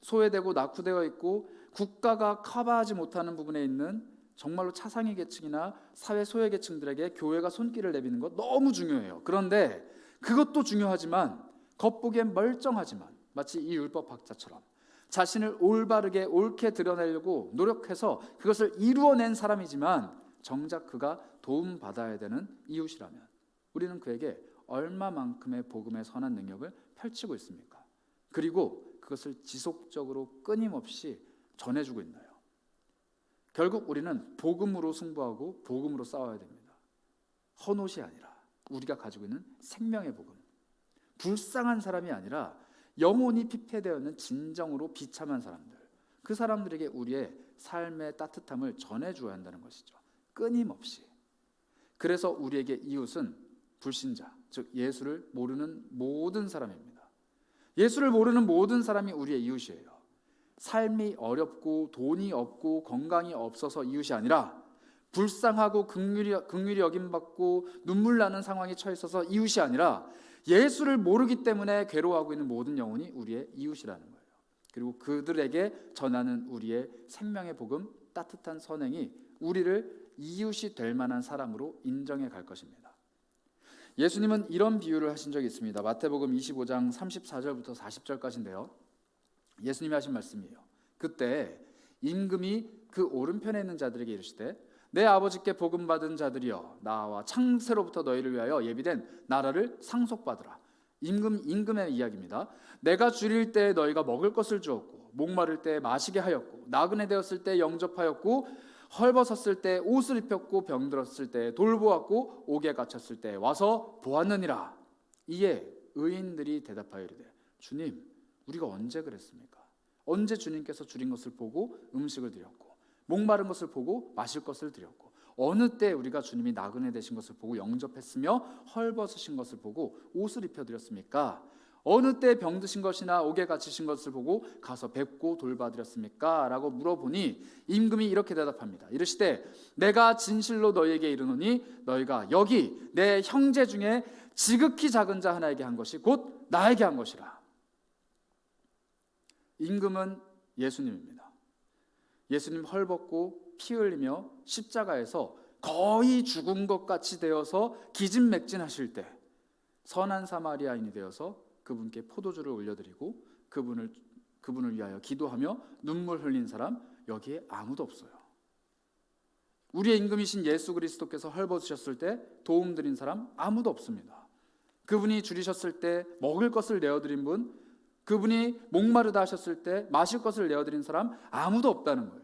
소외되고 낙후되어 있고 국가가 커버하지 못하는 부분에 있는 정말로 차상위 계층이나 사회 소외 계층들에게 교회가 손길을 내미는 것 너무 중요해요. 그런데 그것도 중요하지만 겉보기엔 멀쩡하지만 마치 이 율법학자처럼 자신을 올바르게 옳게 드러내려고 노력해서 그것을 이루어낸 사람이지만 정작 그가 도움받아야 되는 이웃이라면 우리는 그에게 얼마만큼의 복음의 선한 능력을 펼치고 있습니까? 그리고 그것을 지속적으로 끊임없이 전해주고 있나요? 결국 우리는 복음으로 승부하고 복음으로 싸워야 됩니다. 헌옷이 아니라 우리가 가지고 있는 생명의 복음, 불쌍한 사람이 아니라 영혼이 피폐되어 있는 진정으로 비참한 사람들, 그 사람들에게 우리의 삶의 따뜻함을 전해줘야 한다는 것이죠. 끊임없이. 그래서 우리에게 이웃은 불신자, 즉 예수를 모르는 모든 사람입니다. 예수를 모르는 모든 사람이 우리의 이웃이에요. 삶이 어렵고 돈이 없고 건강이 없어서 이웃이 아니라 불쌍하고 긍휼히 여김받고 눈물 나는 상황에 처해 있어서 이웃이 아니라 예수를 모르기 때문에 괴로워하고 있는 모든 영혼이 우리의 이웃이라는 거예요. 그리고 그들에게 전하는 우리의 생명의 복음, 따뜻한 선행이 우리를 이웃이 될 만한 사람으로 인정해 갈 것입니다. 예수님은 이런 비유를 하신 적이 있습니다. 마태복음 25장 34절부터 40절까지인데요. 예수님이 하신 말씀이에요. 그때 임금이 그 오른편에 있는 자들에게 이르시되 내 아버지께 복음 받은 자들이여 나와 창세로부터 너희를 위하여 예비된 나라를 상속받으라. 임금의 이야기입니다. 내가 줄일 때 너희가 먹을 것을 주었고 목마를 때 마시게 하였고 나그네 되었을 때 영접하였고 헐벗었을 때 옷을 입혔고 병들었을 때 돌보았고 옥에 갇혔을 때 와서 보았느니라. 이에 의인들이 대답하여 이르되 주님 우리가 언제 그랬습니까? 언제 주님께서 줄인 것을 보고 음식을 드렸고 목마른 것을 보고 마실 것을 드렸고 어느 때 우리가 주님이 나그네 되신 것을 보고 영접했으며 헐벗으신 것을 보고 옷을 입혀드렸습니까? 어느 때 병드신 것이나 옥에 갇히신 것을 보고 가서 뵙고 돌봐드렸습니까? 라고 물어보니 임금이 이렇게 대답합니다. 이르시되 내가 진실로 너희에게 이르노니 너희가 여기 내 형제 중에 지극히 작은 자 하나에게 한 것이 곧 나에게 한 것이라. 임금은 예수님입니다. 예수님 헐벗고 피 흘리며 십자가에서 거의 죽은 것 같이 되어서 기진맥진하실 때 선한 사마리아인이 되어서 그분께 포도주를 올려드리고 그분을 위하여 기도하며 눈물 흘린 사람 여기에 아무도 없어요. 우리의 임금이신 예수 그리스도께서 헐벗으셨을 때 도움 드린 사람 아무도 없습니다. 그분이 줄이셨을 때 먹을 것을 내어드린 분, 그분이 목마르다 하셨을 때 마실 것을 내어드린 사람 아무도 없다는 거예요.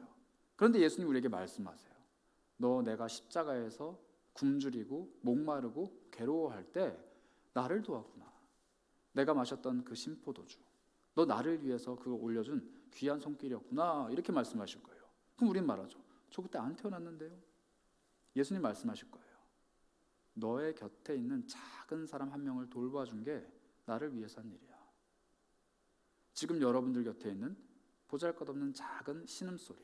그런데 예수님 우리에게 말씀하세요. 너 내가 십자가에서 굶주리고 목마르고 괴로워할 때 나를 도왔구나. 내가 마셨던 그 신포도주, 너 나를 위해서 그거 올려준 귀한 손길이었구나. 이렇게 말씀하실 거예요. 그럼 우린 말하죠. 저 그때 안 태어났는데요. 예수님 말씀하실 거예요. 너의 곁에 있는 작은 사람 한 명을 돌봐준 게 나를 위해서 한 일이야. 지금 여러분들 곁에 있는 보잘것없는 작은 신음소리,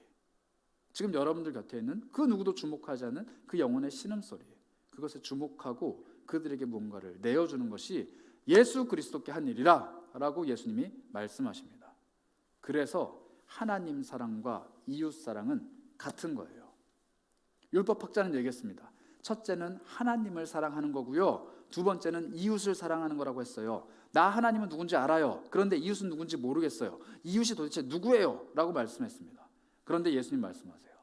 지금 여러분들 곁에 있는 그 누구도 주목하지 않는 그 영혼의 신음소리, 그것에 주목하고 그들에게 뭔가를 내어주는 것이 예수 그리스도께 한 일이라 라고 예수님이 말씀하십니다. 그래서 하나님 사랑과 이웃 사랑은 같은 거예요. 율법학자는 얘기했습니다. 첫째는 하나님을 사랑하는 거고요, 두 번째는 이웃을 사랑하는 거라고 했어요. 나 하나님은 누군지 알아요. 그런데 이웃은 누군지 모르겠어요. 이웃이 도대체 누구예요? 라고 말씀했습니다. 그런데 예수님 말씀하세요.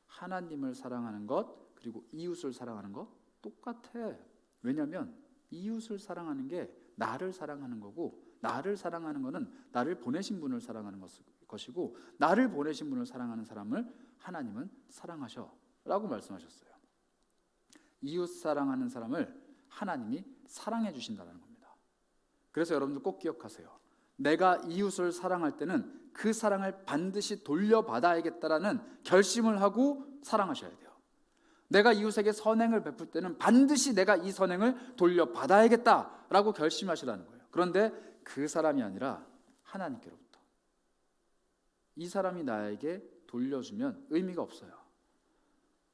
하나님을 사랑하는 것 그리고 이웃을 사랑하는 것 똑같아. 왜냐하면 이웃을 사랑하는 게 나를 사랑하는 거고, 나를 사랑하는 것은 나를 보내신 분을 사랑하는 것이고, 나를 보내신 분을 사랑하는 사람을 하나님은 사랑하셔 라고 말씀하셨어요. 이웃 사랑하는 사람을 하나님이 사랑해 주신다는 겁니다. 그래서 여러분들 꼭 기억하세요. 내가 이웃을 사랑할 때는 그 사랑을 반드시 돌려받아야겠다라는 결심을 하고 사랑하셔야 돼요. 내가 이웃에게 선행을 베풀 때는 반드시 내가 이 선행을 돌려받아야겠다라고 결심하시라는 거예요. 그런데 그 사람이 아니라 하나님께로부터. 이 사람이 나에게 돌려주면 의미가 없어요.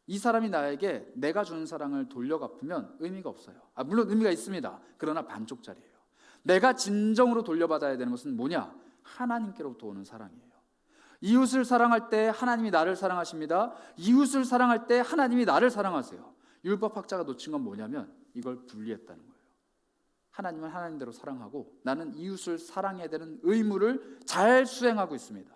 이 사람이 나에게 내가 준 사랑을 돌려갚으면 의미가 없어요. 물론 의미가 있습니다. 그러나 반쪽짜리예요. 내가 진정으로 돌려받아야 되는 것은 뭐냐? 하나님께로부터 오는 사랑이에요. 이웃을 사랑할 때 하나님이 나를 사랑하십니다. 이웃을 사랑할 때 하나님이 나를 사랑하세요. 율법학자가 놓친 건 뭐냐면 이걸 분리했다는 거예요. 하나님은 하나님대로 사랑하고 나는 이웃을 사랑해야 되는 의무를 잘 수행하고 있습니다.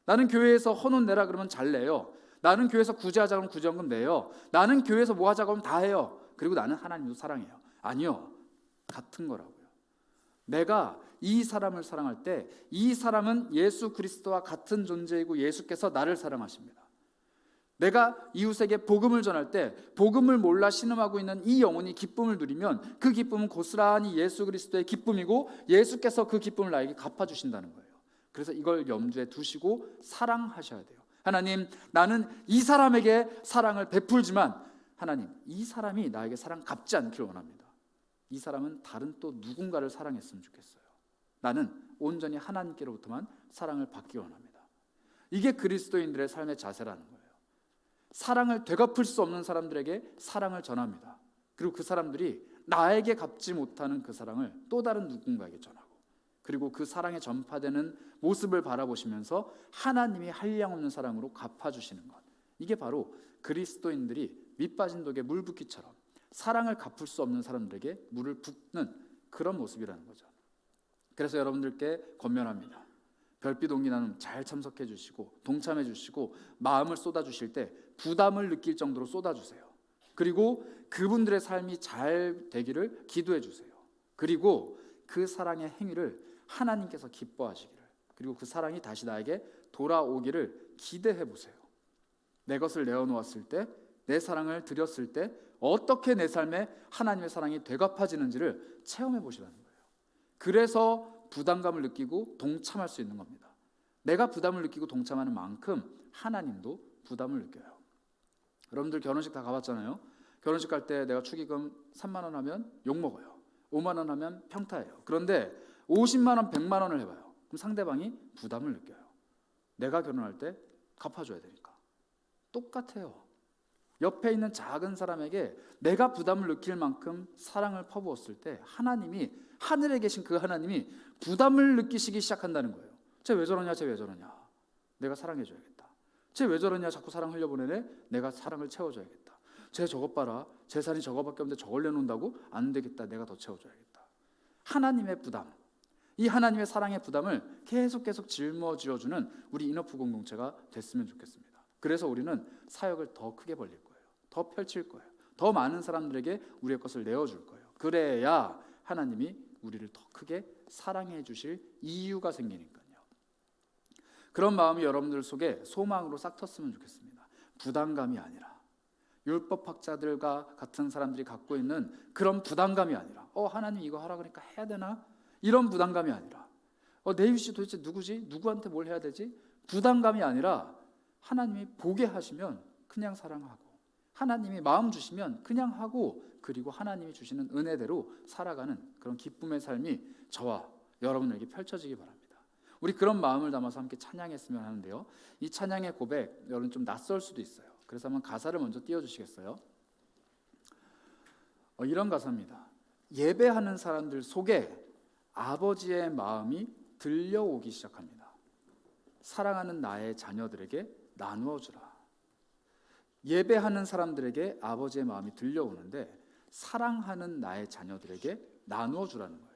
나는 교회에서 헌옷 내라 그러면 잘 내요. 나는 교회에서 구제하자 그러면 구제원금 내요. 나는 교회에서 뭐 하자 그러면 다 해요. 그리고 나는 하나님도 사랑해요. 아니요. 같은 거라고요. 내가 이 사람을 사랑할 때 이 사람은 예수 그리스도와 같은 존재이고 예수께서 나를 사랑하십니다. 내가 이웃에게 복음을 전할 때 복음을 몰라 신음하고 있는 이 영혼이 기쁨을 누리면 그 기쁨은 고스란히 예수 그리스도의 기쁨이고 예수께서 그 기쁨을 나에게 갚아주신다는 거예요. 그래서 이걸 염두에 두시고 사랑하셔야 돼요. 하나님, 나는 이 사람에게 사랑을 베풀지만 하나님, 이 사람이 나에게 사랑 갚지 않기를 원합니다. 이 사람은 다른 또 누군가를 사랑했으면 좋겠어요. 나는 온전히 하나님께로부터만 사랑을 받기 원합니다. 이게 그리스도인들의 삶의 자세라는 거예요. 사랑을 되갚을 수 없는 사람들에게 사랑을 전합니다. 그리고 그 사람들이 나에게 갚지 못하는 그 사랑을 또 다른 누군가에게 전하고, 그리고 그 사랑에 전파되는 모습을 바라보시면서 하나님이 한량없는 사랑으로 갚아주시는 것, 이게 바로 그리스도인들이 밑빠진 독에 물 붓기처럼 사랑을 갚을 수 없는 사람들에게 물을 붓는 그런 모습이라는 거죠. 그래서 여러분들께 권면합니다. 별빛 온기 나눔 잘 참석해 주시고 동참해 주시고 마음을 쏟아 주실 때 부담을 느낄 정도로 쏟아 주세요. 그리고 그분들의 삶이 잘 되기를 기도해 주세요. 그리고 그 사랑의 행위를 하나님께서 기뻐하시기를, 그리고 그 사랑이 다시 나에게 돌아오기를 기대해 보세요. 내 것을 내어놓았을 때, 내 사랑을 드렸을 때 어떻게 내 삶에 하나님의 사랑이 되갚아지는지를 체험해 보시라는 거예요. 그래서 부담감을 느끼고 동참할 수 있는 겁니다. 내가 부담을 느끼고 동참하는 만큼 하나님도 부담을 느껴요. 여러분들 결혼식 다 가봤잖아요. 결혼식 갈 때 내가 축의금 3만 원 하면 욕먹어요. 5만 원 하면 평타예요. 그런데 50만 원, 100만 원을 해봐요. 그럼 상대방이 부담을 느껴요. 내가 결혼할 때 갚아줘야 되니까. 똑같아요. 옆에 있는 작은 사람에게 내가 부담을 느낄 만큼 사랑을 퍼부었을 때 하나님이, 하늘에 계신 그 하나님이 부담을 느끼시기 시작한다는 거예요. 쟤 왜 저러냐, 쟤 왜 저러냐, 내가 사랑해줘야겠다. 쟤 왜 저러냐, 자꾸 사랑 흘려보내네, 내가 사랑을 채워줘야겠다. 쟤 저것 봐라, 재산이 저거밖에 없는데 저걸 내놓는다고? 안 되겠다, 내가 더 채워줘야겠다. 하나님의 부담, 이 하나님의 사랑의 부담을 계속 짊어지어주는 우리 인어프 공동체가 됐으면 좋겠습니다. 그래서 우리는 사역을 더 크게 벌릴 거예요. 더 펼칠 거예요. 더 많은 사람들에게 우리의 것을 내어줄 거예요. 그래야 하나님이 우리를 더 크게 사랑해 주실 이유가 생기니까요. 그런 마음이 여러분들 속에 소망으로 싹 텄으면 좋겠습니다. 부담감이 아니라, 율법학자들과 같은 사람들이 갖고 있는 그런 부담감이 아니라, 하나님 이거 하라 그러니까 해야 되나? 이런 부담감이 아니라, 내 이웃이 도대체 누구지? 누구한테 뭘 해야 되지? 부담감이 아니라, 하나님이 보게 하시면 그냥 사랑하고, 하나님이 마음 주시면 그냥 하고, 그리고 하나님이 주시는 은혜대로 살아가는 그런 기쁨의 삶이 저와 여러분에게 펼쳐지기 바랍니다. 우리 그런 마음을 담아서 함께 찬양했으면 하는데요, 이 찬양의 고백 여러분 좀 낯설 수도 있어요. 그래서 한번 가사를 먼저 띄워주시겠어요? 이런 가사입니다. 예배하는 사람들 속에 아버지의 마음이 들려오기 시작합니다. 사랑하는 나의 자녀들에게 나누어 주라. 예배하는 사람들에게 아버지의 마음이 들려오는데 사랑하는 나의 자녀들에게 나누어 주라는 거예요.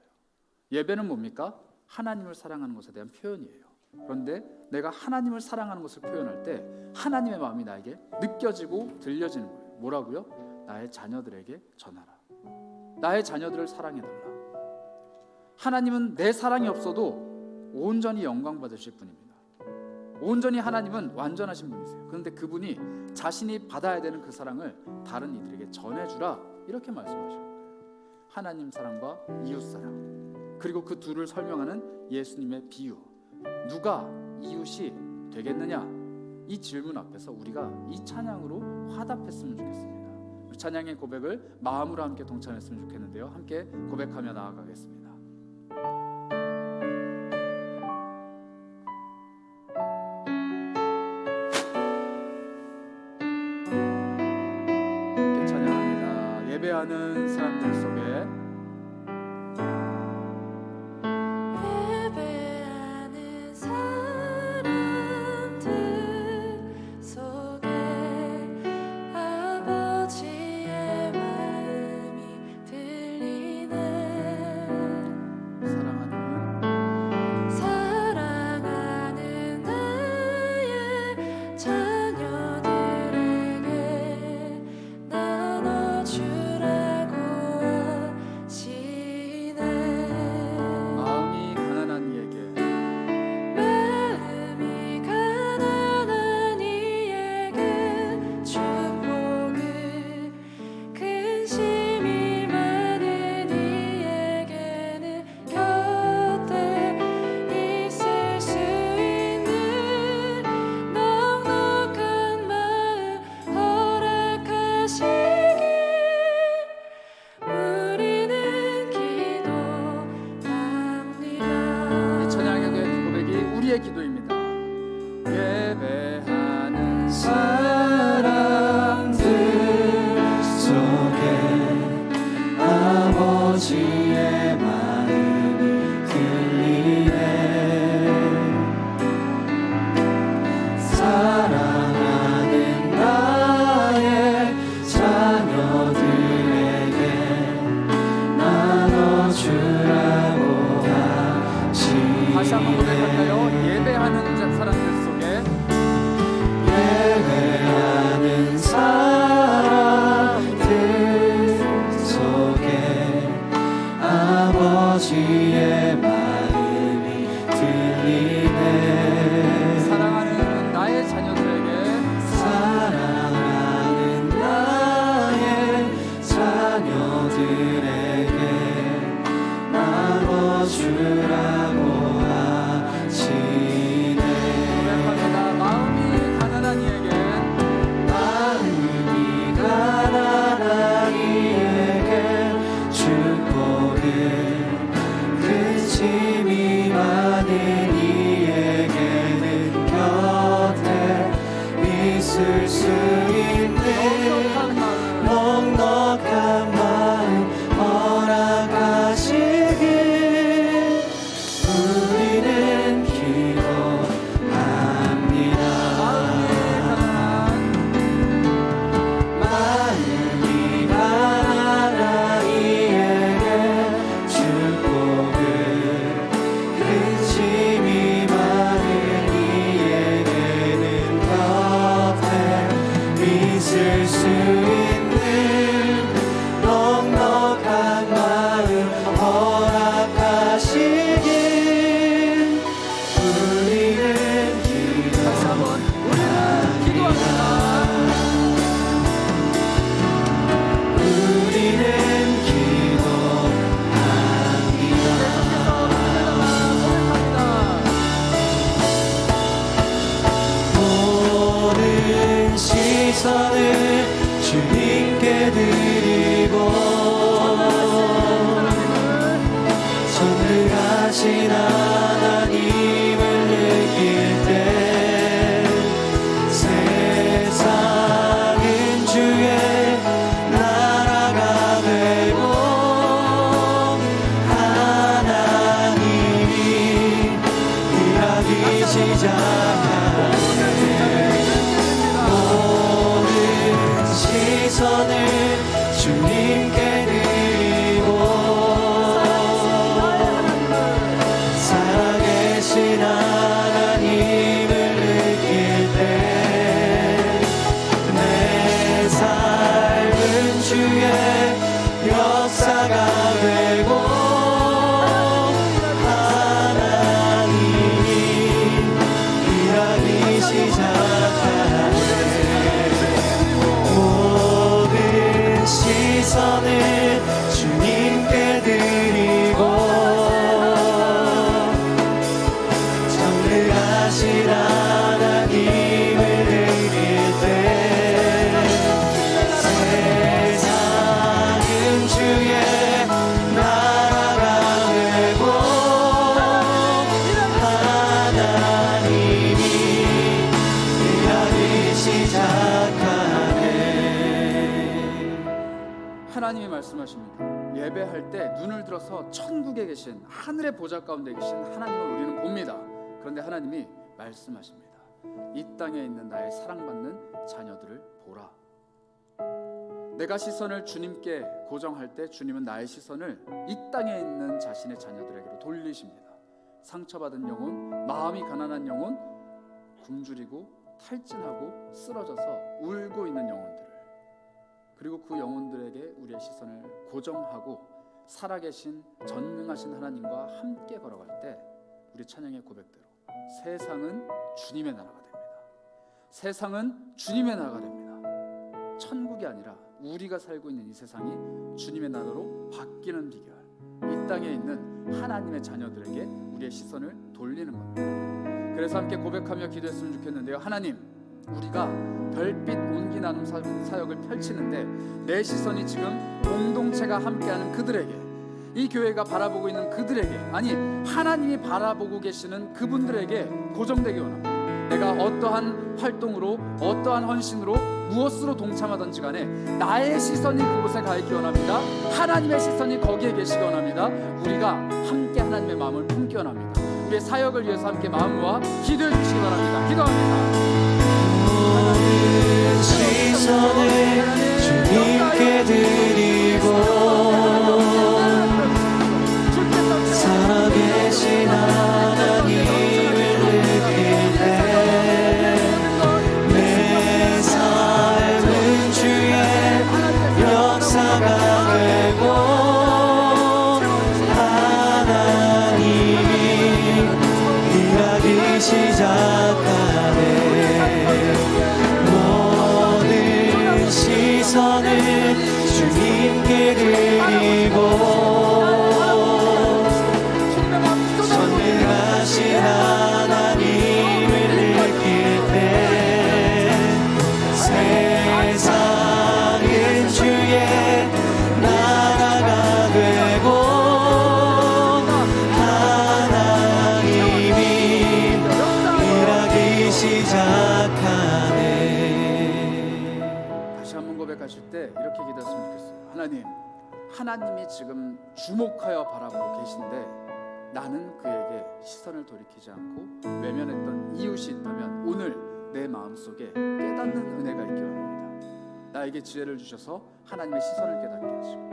예배는 뭡니까? 하나님을 사랑하는 것에 대한 표현이에요. 그런데 내가 하나님을 사랑하는 것을 표현할 때 하나님의 마음이 나에게 느껴지고 들려지는 거예요. 뭐라고요? 나의 자녀들에게 전하라. 나의 자녀들을 사랑해달라. 하나님은 내 사랑이 없어도 온전히 영광 받으실 분입니다. 온전히 하나님은 완전하신 분이세요. 그런데 그분이 자신이 받아야 되는 그 사랑을 다른 이들에게 전해주라, 이렇게 말씀하시는 거예요. 하나님 사랑과 이웃 사랑, 그리고 그 둘을 설명하는 예수님의 비유, 누가 이웃이 되겠느냐, 이 질문 앞에서 우리가 이 찬양으로 화답했으면 좋겠습니다. 우리 찬양의 고백을 마음으로 함께 동참했으면 좋겠는데요, 함께 고백하며 나아가겠습니다. 예배하는 사람들 속에, 예배하는 사람들 속에 아버지의 마음이 들리네. 사랑하는 나의 자녀들에게 나눠주라고 주님께 드리고 전능하신 하나님을 느낄 때 세상은 주의 나라가 되고 하나님이 일하기 시작하네. 모든 시선을 주님께 드리고 살아계신 하나님을 느낄 때 내 삶은 주의 역사가 되고 하나님이 일하기 시작하네. 모든 시선을 주님께 드리고 전능하신 하나님을 느낄 때 세상은 주의 나라가 되고 하나님이 일하기 시작하네. 하나님이 말씀하십니다. 예배할 때 눈을 들어서 천국에 계신 하늘의 보좌 가운데 계신 하나님을 우리는 봅니다. 그런데 하나님이 말씀하십니다. 이 땅에 있는 나의 사랑받는 자녀들을 보라. 내가 시선을 주님께 고정할 때 주님은 나의 시선을 이 땅에 있는 자신의 자녀들에게로 돌리십니다. 상처받은 영혼, 마음이 가난한 영혼, 굶주리고 탈진하고 쓰러져서 울고 있는 영혼들을, 그리고 그 영혼들에게 우리의 시선을 고정하고 살아계신 전능하신 하나님과 함께 걸어갈 때 우리 찬양의 고백대로 세상은 주님의 나라가 됩니다. 세상은 주님의 나라가 됩니다. 천국이 아니라 우리가 살고 있는 이 세상이 주님의 나라로 바뀌는 비결, 이 땅에 있는 하나님의 자녀들에게 우리의 시선을 돌리는 겁니다. 그래서 함께 고백하며 기도했으면 좋겠는데요. 하나님, 우리가 별빛 온기 나눔 사역을 펼치는데 내 시선이 지금 공동체가 함께하는 그들에게, 이 교회가 바라보고 있는 그들에게, 아니 하나님이 바라보고 계시는 그분들에게 고정되기 원합니다. 내가 어떠한 활동으로, 어떠한 헌신으로, 무엇으로 동참하든지 간에 나의 시선이 그곳에 가 있기 원합니다. 하나님의 시선이 거기에 계시기 원합니다. 우리가 함께 하나님의 마음을 품기 원합니다. 우리의 사역을 위해서 함께 마음 모아 기도해 주시기 바랍니다. 기도합니다. 모든 시선을 주님께 드리고 살아계신 하나님을 느낄 때 내 삶은 주의 역사가 되고 하나님이 일하기 시작하네. 모든 시선을 주님께 드리고 전능하신 하나님을 느낄 때 세상은 주의 나라가 되고 하나님이 일하기 시작하네. 다시 한번 고백하실 때 이렇게 기도했으면 좋겠어요. 하나님이 지금 주목하여 바라보고 계신데 나는 그에게 시선을 돌이키지 않고 외면했던 이웃이 있다면 오늘 내 마음속에 깨닫는 은혜가 있기 원합니다. 나에게 지혜를 주셔서 하나님의 시선을 깨닫게 하시고,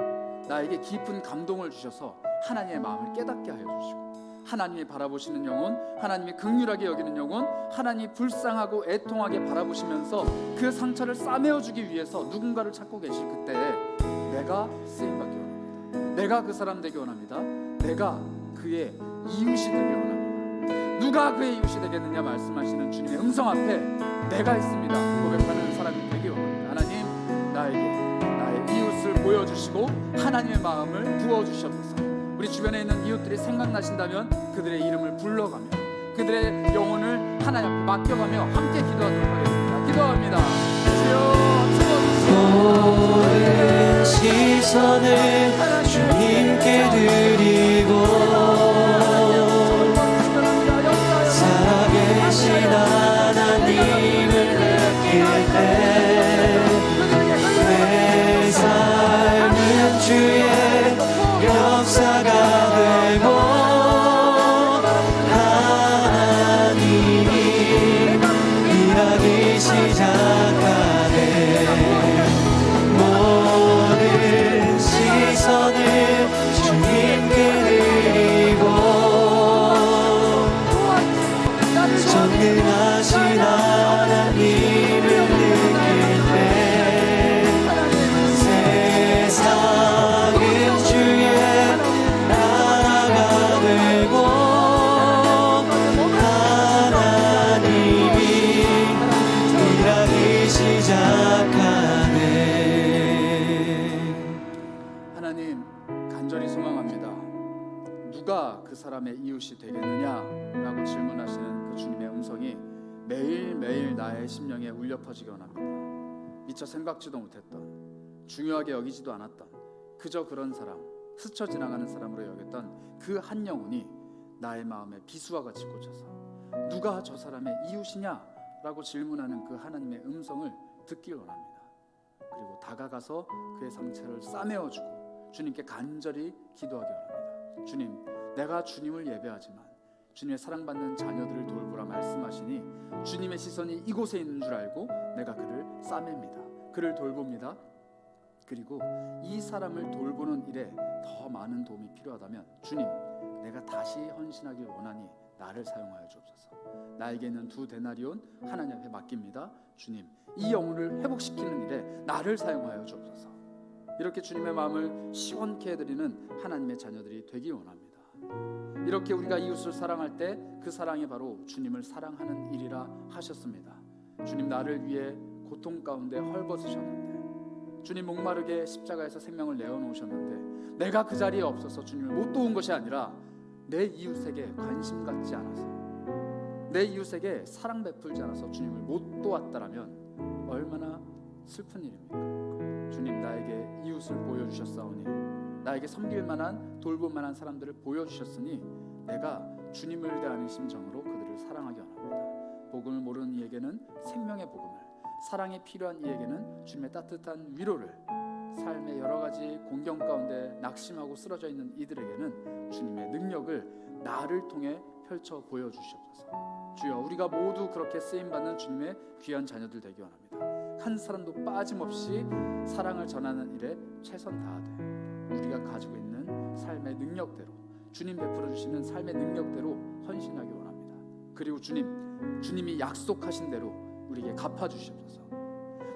나에게 깊은 감동을 주셔서 하나님의 마음을 깨닫게 하여 주시고, 하나님이 바라보시는 영혼, 하나님이 긍휼하게 여기는 영혼, 하나님이 불쌍하고 애통하게 바라보시면서 그 상처를 싸매어주기 위해서 누군가를 찾고 계실 그때에 내가 쓰임받기 원합니다. 내가 그 사람 되기 원합니다. 내가 그의 이웃이 되기 원합니다. 누가 그의 이웃이 되겠느냐 말씀하시는 주님의 음성 앞에 내가 있습니다 고백하는 사람이 되기 원합니다. 하나님, 나에게 나의 이웃을 보여주시고 하나님의 마음을 부어주셔서 우리 주변에 있는 이웃들이 생각나신다면 그들의 이름을 불러가며 그들의 영혼을 하나님 앞에 맡겨가며 함께 기도하도록 하겠습니다. 기도합니다. 주여, 주여 모든 시선을 주님께 드리고 살아계신 하나님을 느낄 때 내 삶은 주의 역사가 되고 하나님이 일하기 시작하네. 모든 시선을 주님께 드리고 전능하신 하나님을 느낄 때 세상은 주의 나라가 되고 하나님이 일하기 시작하네. 하나님, 간절히 소망합니다. 누가 그 사람의 이웃이 되겠느냐? 라고 질문하시는 그 주님의 음성이 매일매일 나의 심령에 울려 퍼지기 원합니다. 미처 생각지도 못했던, 중요하게 여기지도 않았던, 그저 그런 사람, 스쳐 지나가는 사람으로 여겼던 그 한 영혼이 나의 마음에 비수와 같이 꽂혀서 누가 저 사람의 이웃이냐? 라고 질문하는 그 하나님의 음성을 듣길 원합니다. 그리고 다가가서 그의 상처를 싸매어주고 주님께 간절히 기도하기 원합니다. 주님, 내가 주님을 예배하지만 주님의 사랑받는 자녀들을 돌보라 말씀하시니 주님의 시선이 이곳에 있는 줄 알고 내가 그를 싸맵니다. 그를 돌봅니다. 그리고 이 사람을 돌보는 일에 더 많은 도움이 필요하다면 주님, 내가 다시 헌신하길 원하니 나를 사용하여 주옵소서. 나에게 있는 2 데나리온 하나님 앞에 맡깁니다. 주님, 이 영혼을 회복시키는 일에 나를 사용하여 주옵소서. 이렇게 주님의 마음을 시원케 해드리는 하나님의 자녀들이 되기 원합니다. 이렇게 우리가 이웃을 사랑할 때 그 사랑이 바로 주님을 사랑하는 일이라 하셨습니다. 주님, 나를 위해 고통 가운데 헐벗으셨는데, 주님 목마르게 십자가에서 생명을 내어놓으셨는데, 내가 그 자리에 없어서 주님을 못 도운 것이 아니라 내 이웃에게 관심 갖지 않아서, 내 이웃에게 사랑 베풀지 않아서 주님을 못 도왔다라면 얼마나 슬픈 일입니까? 주님, 나에게 이웃을 보여주셨사오니, 나에게 섬길 만한, 돌볼 만한 사람들을 보여주셨으니 내가 주님을 대하는 심정으로 그들을 사랑하기 원합니다. 복음을 모르는 이에게는 생명의 복음을, 사랑이 필요한 이에게는 주님의 따뜻한 위로를, 삶의 여러 가지 공경 가운데 낙심하고 쓰러져 있는 이들에게는 주님의 능력을 나를 통해 펼쳐 보여주시옵소서. 주여, 우리가 모두 그렇게 쓰임받는 주님의 귀한 자녀들 되기 원합니다. 한 사람도 빠짐없이 사랑을 전하는 일에 최선 다하되 우리가 가지고 있는 삶의 능력대로, 주님 베풀어 주시는 삶의 능력대로 헌신하기 원합니다. 그리고 주님이 약속하신 대로 우리에게 갚아 주시옵소서.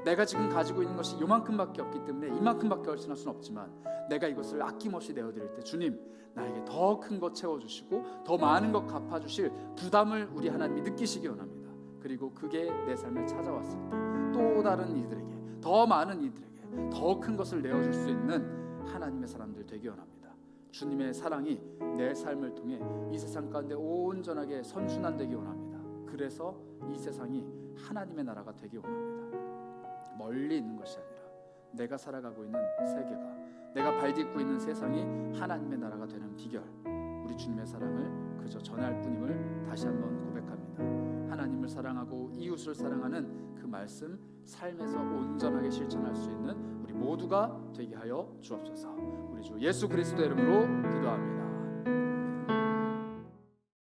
내가 지금 가지고 있는 것이 요만큼밖에 없기 때문에 이만큼밖에 헌신할 수는 없지만 내가 이것을 아낌없이 내어드릴 때 주님, 나에게 더 큰 것 채워주시고 더 많은 것 갚아주실 부담을 우리 하나님이 느끼시기 원합니다. 그리고 그게 내 삶에 찾아왔을 때 또 다른 이들에게, 더 많은 이들에게 더 큰 것을 내어줄 수 있는 하나님의 사람들 되기 원합니다. 주님의 사랑이 내 삶을 통해 이 세상 가운데 온전하게 선순환되기 원합니다. 그래서 이 세상이 하나님의 나라가 되기 원합니다. 멀리 있는 것이 아니라 내가 살아가고 있는 세계가, 내가 발딛고 있는 세상이 하나님의 나라가 되는 비결, 우리 주님의 사랑을 그저 전할 뿐임을 다시 한번 고백합니다. 하나님을 사랑하고 이웃을 사랑하는 그 말씀 삶에서 온전하게 실천할 수 있는 우리 모두가 되게 하여 주옵소서. 우리 주 예수 그리스도의 이름으로 기도합니다.